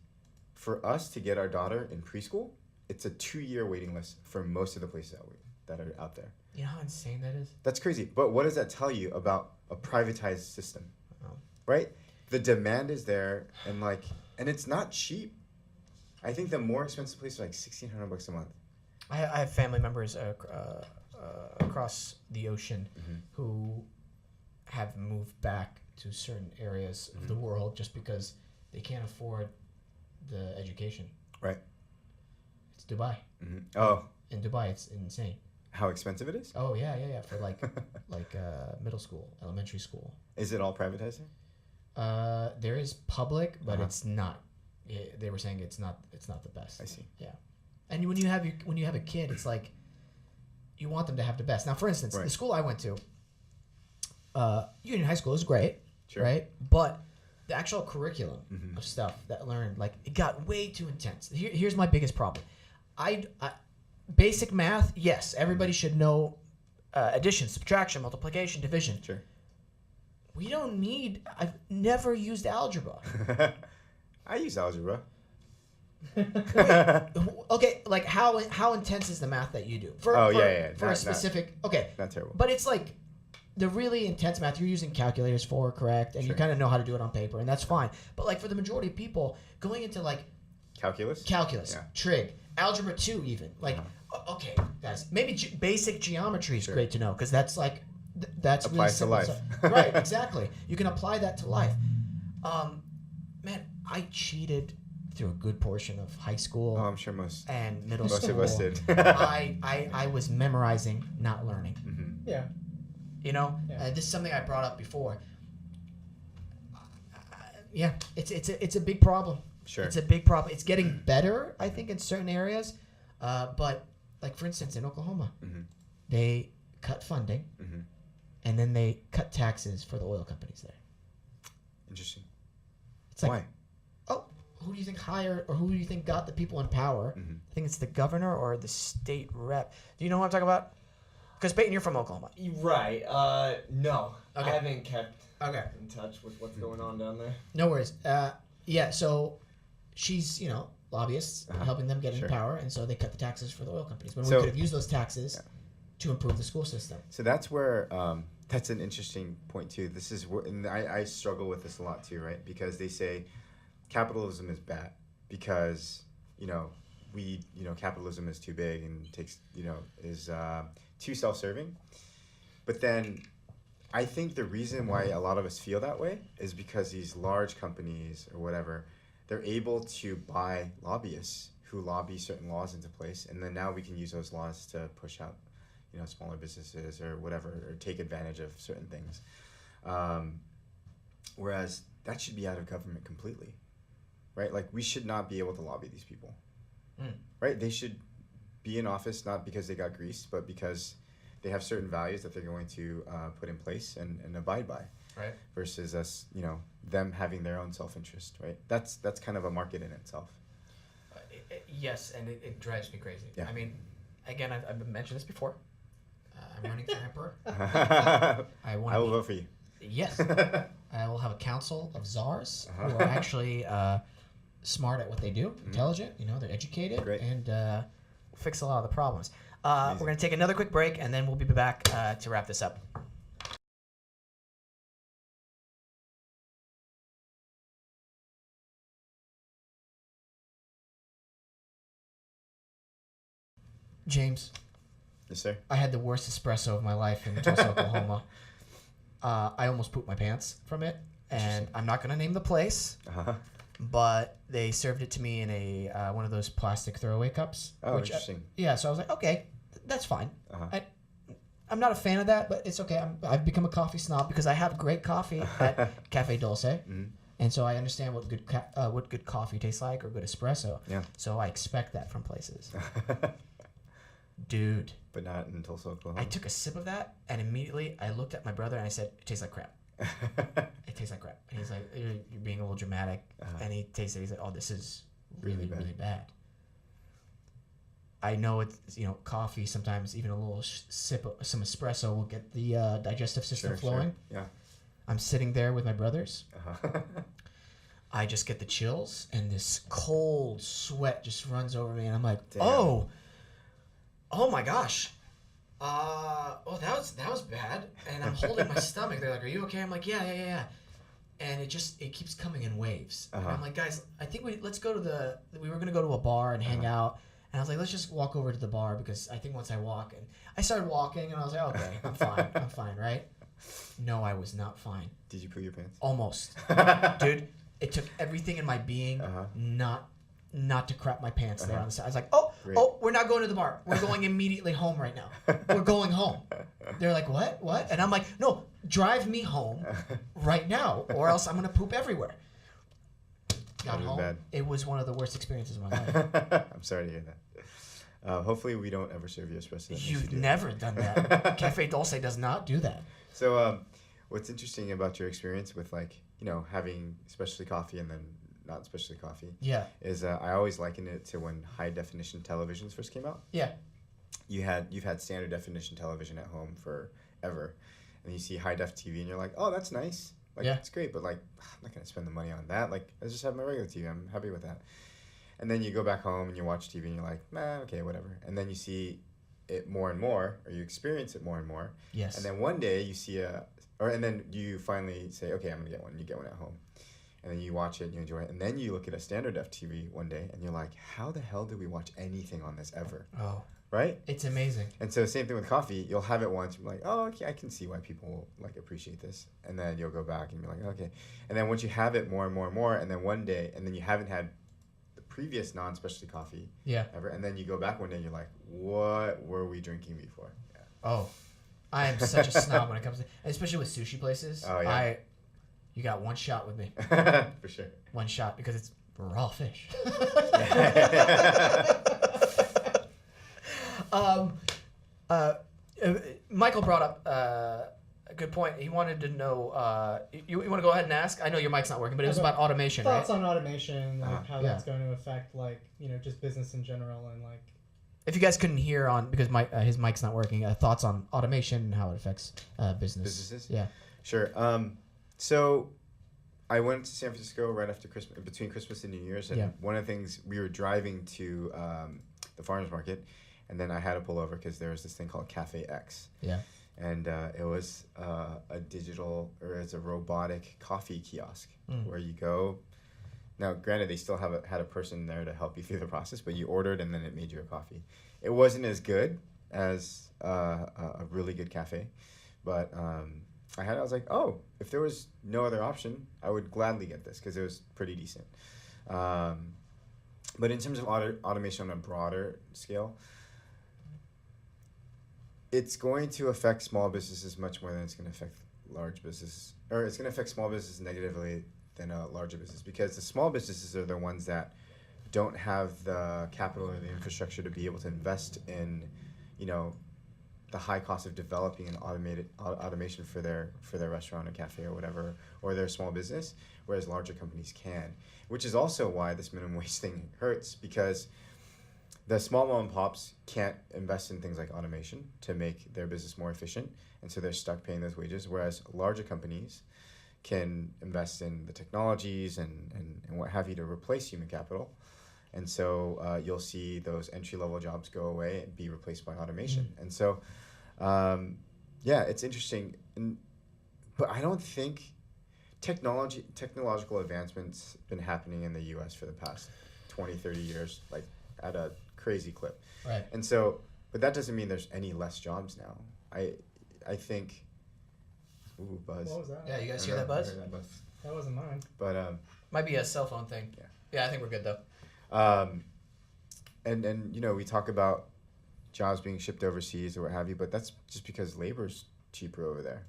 for us to get our daughter in preschool, it's a 2-year waiting list for most of the places that are out there. You know how insane that is? That's crazy. But what does that tell you about a privatized system? Oh. Right? The demand is there, and it's not cheap. I think the more expensive places are like $1,600 a month. I have family members across the ocean who have moved back to certain areas of the world just because they can't afford the education. Right. It's Dubai. Mm-hmm. Oh. In Dubai, it's insane. How expensive it is? Oh yeah, for like middle school, elementary school. Is it all privatized? There is public, but it's not. They were saying it's not the best. I see. Yeah, and when you have a kid, it's like you want them to have the best. Now, for instance, the school I went to, Union High School is great, right? But the actual curriculum of stuff that I learned, like, it got way too intense. Here's my biggest problem. I basic math, yes, everybody should know addition, subtraction, multiplication, division. Sure. We don't need. I've never used algebra. I use algebra. Okay, like how intense is the math that you do? For a specific. Okay. Not terrible. But it's like the really intense math you're using calculators for, correct? And you kind of know how to do it on paper, and that's fine. But like for the majority of people, going into like calculus, trig, algebra 2 even. Like okay, guys, maybe basic geometry is great to know because that's like that's applies really to simple life. stuff. Right, exactly. You can apply that to life. Man, I cheated through a good portion of high school. Oh, I'm sure most middle school. Most of us did. I was memorizing, not learning. Mm-hmm. Yeah. You know, this is something I brought up before. Yeah, it's a big problem. Sure. It's a big problem. It's getting better, I think, in certain areas. But like for instance, in Oklahoma, they cut funding, and then they cut taxes for the oil companies there. Interesting. It's like, why? Oh, who do you think hired, or who do you think got the people in power? I think it's the governor or the state rep. Do you know what I'm talking about? Because Peyton, you're from Oklahoma. Right. No. Okay. I haven't kept Okay. in touch with what's going on down there. No worries. Yeah, so she's, lobbyists helping them get in power, and so they cut the taxes for the oil companies. When we could have used those taxes to improve the school system. So that's where, that's an interesting point too. This is where, and I struggle with this a lot too, right? Because they say capitalism is bad because, capitalism is too big and takes, is too self-serving. But then I think the reason why a lot of us feel that way is because these large companies or whatever, they're able to buy lobbyists who lobby certain laws into place, and then now we can use those laws to push out, smaller businesses or whatever, or take advantage of certain things. Whereas that should be out of government completely, right? Like, we should not be able to lobby these people, right? They should be in office not because they got greased, but because they have certain values that they're going to put in place and abide by. Right. Versus us, them having their own self-interest, right? That's kind of a market in itself. Yes, and it drives me crazy. Yeah. I mean, again, I've mentioned this before. I'm running for emperor. I will vote for you. Yes. I will have a council of czars who are actually smart at what they do, intelligent, they're educated, and fix a lot of the problems. We're going to take another quick break, and then we'll be back to wrap this up. James. Yes, sir. I had the worst espresso of my life in Tulsa, Oklahoma. I almost pooped my pants from it, and I'm not going to name the place, but they served it to me in a one of those plastic throwaway cups. Oh, interesting. So I was like, okay, that's fine. I'm not a fan of that, but it's okay. I've become a coffee snob because I have great coffee at Cafe Dulce. And so I understand what good coffee tastes like, or good espresso. Yeah. So I expect that from places. Dude. But not in Tulsa, Oklahoma. I took a sip of that, and immediately I looked at my brother and I said, it tastes like crap. It tastes like crap. And he's like, you're being a little dramatic. And he tasted it. He's like, oh, this is really, really bad. I know it's, coffee, sometimes even a little sip of some espresso will get the digestive system flowing. Sure. Yeah. I'm sitting there with my brothers. I just get the chills and this cold sweat just runs over me, and I'm like, Damn. oh my gosh. That was bad. And I'm holding my stomach. They're like, are you okay? I'm like, yeah. And it keeps coming in waves. And I'm like, guys, I think we were going to go to a bar and hang out. And I was like, let's just walk over to the bar, because I think once I walk, and I started walking, and I was like, okay, I'm fine, right? No, I was not fine. Did you poo your pants? Almost. Dude, it took everything in my being not to crap my pants there on the side. I was like, Great. we're not going to the bar. We're going immediately home right now. We're going home. They're like, what? And I'm like, no, drive me home right now, or else I'm going to poop everywhere. Got home. Bad. It was one of the worst experiences of my life. I'm sorry to hear that. Hopefully we don't ever serve you espresso. You've never done that. Cafe Dulce does not do that. So what's interesting about your experience with, like, having specialty coffee and then not specialty coffee, is I always liken it to when high definition televisions first came out. Yeah. You've had standard definition television at home forever, and you see high def TV and you're like, oh, that's nice. Like, it's great, but, like, I'm not going to spend the money on that. Like, I just have my regular TV. I'm happy with that. And then you go back home and you watch TV and you're like, okay, whatever. And then you see it more and more, or you experience it more and more. Yes. And then one day you see and then you finally say, okay, I'm going to get one. You get one at home. And then you watch it and you enjoy it. And then you look at a standard def TV one day and you're like, how the hell did we watch anything on this ever? Oh. Right? It's amazing. And so same thing with coffee. You'll have it once. You're like, oh, okay, I can see why people like appreciate this. And then you'll go back and be like, okay. And then once you have it more and more and more, and then one day, and then you haven't had the previous non-specialty coffee ever, and then you go back one day and you're like, what were we drinking before? Yeah. Oh, I am such a snob when it comes to, especially with sushi places. Oh, yeah. You got one shot with me. For sure. One shot, because it's raw fish. Michael brought up a good point. He wanted to know, you want to go ahead and ask? I know your mic's not working, but it was about automation, right? Thoughts on automation, like how that's going to affect, like, just business in general, and like. If you guys couldn't hear because his mic's not working, thoughts on automation and how it affects businesses. Yeah. Sure. So I went to San Francisco right after Christmas, between Christmas and New Year's, and one of the things, we were driving to the farmers market, and then I had to pull over because there was this thing called Cafe X. Yeah. And it was it's a robotic coffee kiosk where you go. Now, granted, they still had a person there to help you through the process, but you ordered and then it made you a coffee. It wasn't as good as a really good cafe, but I was like, oh, if there was no other option, I would gladly get this because it was pretty decent. But in terms of automation on a broader scale, it's going to affect small businesses much more than it's going to affect large businesses, or it's going to affect small businesses negatively than a larger business, because the small businesses are the ones that don't have the capital or the infrastructure to be able to invest in, the high cost of developing an automation for their restaurant or cafe or whatever, or their small business, whereas larger companies can, which is also why this minimum wage thing hurts, because the small mom and pops can't invest in things like automation to make their business more efficient, and so they're stuck paying those wages, whereas larger companies can invest in the technologies and what have you to replace human capital. And so you'll see those entry-level jobs go away and be replaced by automation. Mm-hmm. And so, it's interesting. But I don't think technological advancements been happening in the U.S. for the past 20, 30 years, like at a crazy clip. Right. And so, but that doesn't mean there's any less jobs now. I think... Ooh, buzz. What was that? Yeah, you guys hear that buzz? I heard that buzz. That wasn't mine. But might be a cell phone thing. Yeah, I think we're good though. And we talk about jobs being shipped overseas or what have you, but that's just because labor's cheaper over there.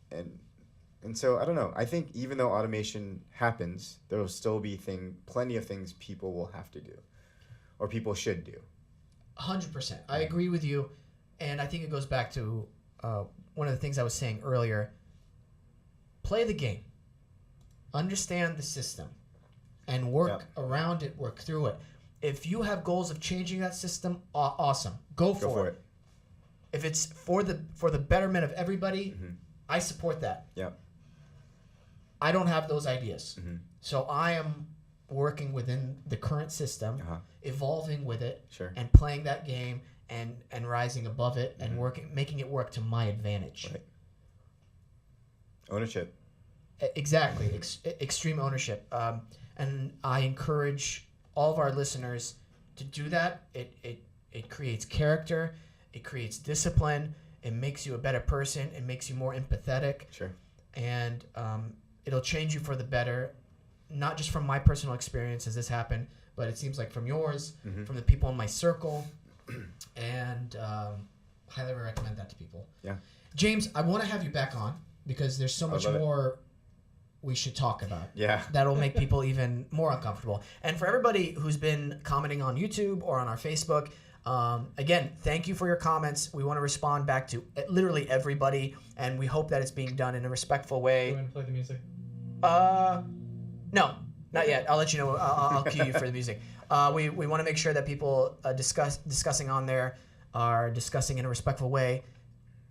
And so I don't know. I think even though automation happens, there will still be plenty of things people will have to do, or people should do. 100%. I agree with you, and I think it goes back to one of the things I was saying earlier. Play the game. Understand the system and work around it, work through it. If you have goals of changing that system, awesome. Go for it. If it's for the betterment of everybody, I support that. Yeah. I don't have those ideas. Mm-hmm. So I am working within the current system, evolving with it, Sure. and playing that game and rising above it and making it work to my advantage. Right. Ownership. Exactly. Extreme ownership. And I encourage all of our listeners to do that. It creates character. It creates discipline. It makes you a better person. It makes you more empathetic. Sure. And it'll change you for the better, not just from my personal experience as this happened, but it seems like from yours, from the people in my circle, and highly recommend that to people. Yeah. James, I want to have you back on because there's so much more we should talk about. Yeah. That'll make people even more uncomfortable. And for everybody who's been commenting on YouTube or on our Facebook, again, thank you for your comments. We want to respond back to literally everybody, and we hope that it's being done in a respectful way. Go ahead and play the music. No, not yet. I'll let you know. I'll cue you for the music. We want to make sure that people discussing on there are discussing in a respectful way,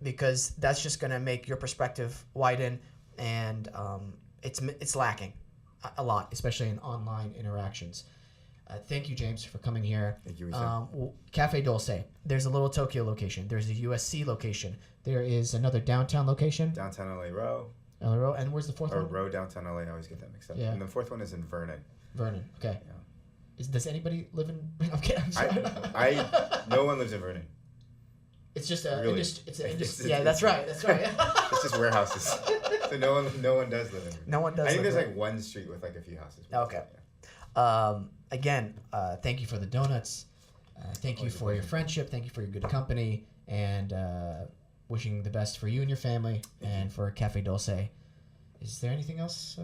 because that's just going to make your perspective widen, and it's lacking a lot, especially in online interactions. Thank you, James, for coming here. Thank you, Wesam. Cafe Dulce. There's a little Tokyo location. There's a USC location. There is another downtown location. Downtown LA Row. LA Row. And where's the fourth Or one? Row downtown LA. I always get that mixed up. Yeah. And the fourth one is in Vernon. Vernon. Okay. Yeah. Does anybody live in? Okay, I'm sorry. No one lives in Vernon. It's just a Really? yeah, that's right. That's right. It's just warehouses. So no one does live in Vernon. No one does. I think live there's there. like one street with like a few houses. Okay. Yeah. Again, thank you for the donuts. Thank you for your friendship. Thank you for your good company, and wishing the best for you and your family, and for Cafe Dulce. Is there anything else?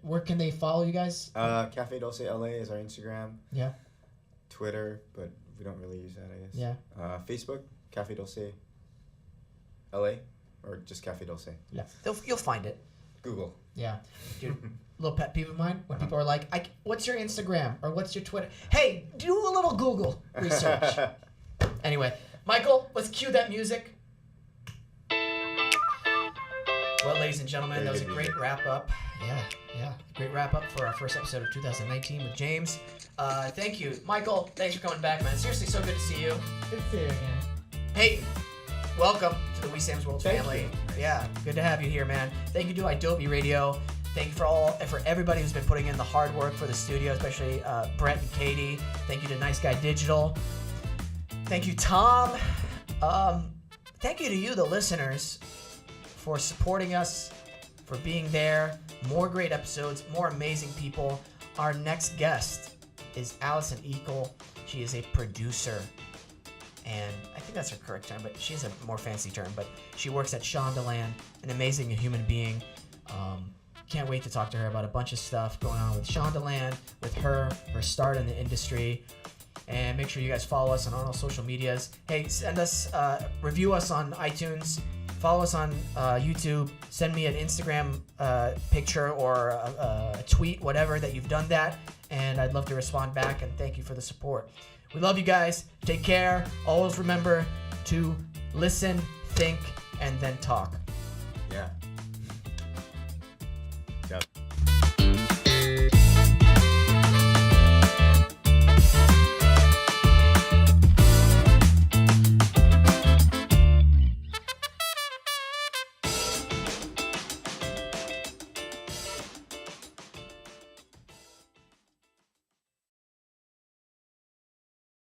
Where can they follow you guys? Cafe Dulce LA is our Instagram. Yeah. Twitter, but we don't really use that, I guess. Yeah. Facebook, Cafe Dulce LA, or just Cafe Dulce. Yeah. You'll find it. Google. Yeah. Dude, little pet peeve of mine when people are like, what's your Instagram or what's your Twitter? Hey, do a little Google research. Anyway, Michael, let's cue that music. Well, ladies and gentlemen, that was a great wrap up. Yeah. Great wrap up for our first episode of 2019 with James. Thank you. Michael, thanks for coming back, man. Seriously, so good to see you. Good to see you again. Hey, welcome to the Wesam's World Thank family. you. Yeah, good to have you here, man. Thank you to Adobe Radio. Thank you for everybody who's been putting in the hard work for the studio, especially Brett and Katie. Thank you to Nice Guy Digital. Thank you, Tom. Thank you to you, the listeners, for supporting us, for being there. More great episodes, more amazing people. Our next guest is Allison Eagle. She is a producer, and I think that's her correct term, but she has a more fancy term. But she works at Shondaland, an amazing human being. Can't wait to talk to her about a bunch of stuff going on with Shondaland, with her start in the industry. And make sure you guys follow us on all social medias. Hey, send us, review us on iTunes. Follow us on YouTube. Send me an Instagram picture or a tweet, whatever, that you've done that. And I'd love to respond back, and thank you for the support. We love you guys. Take care. Always remember to listen, think, and then talk. Yeah. Yep.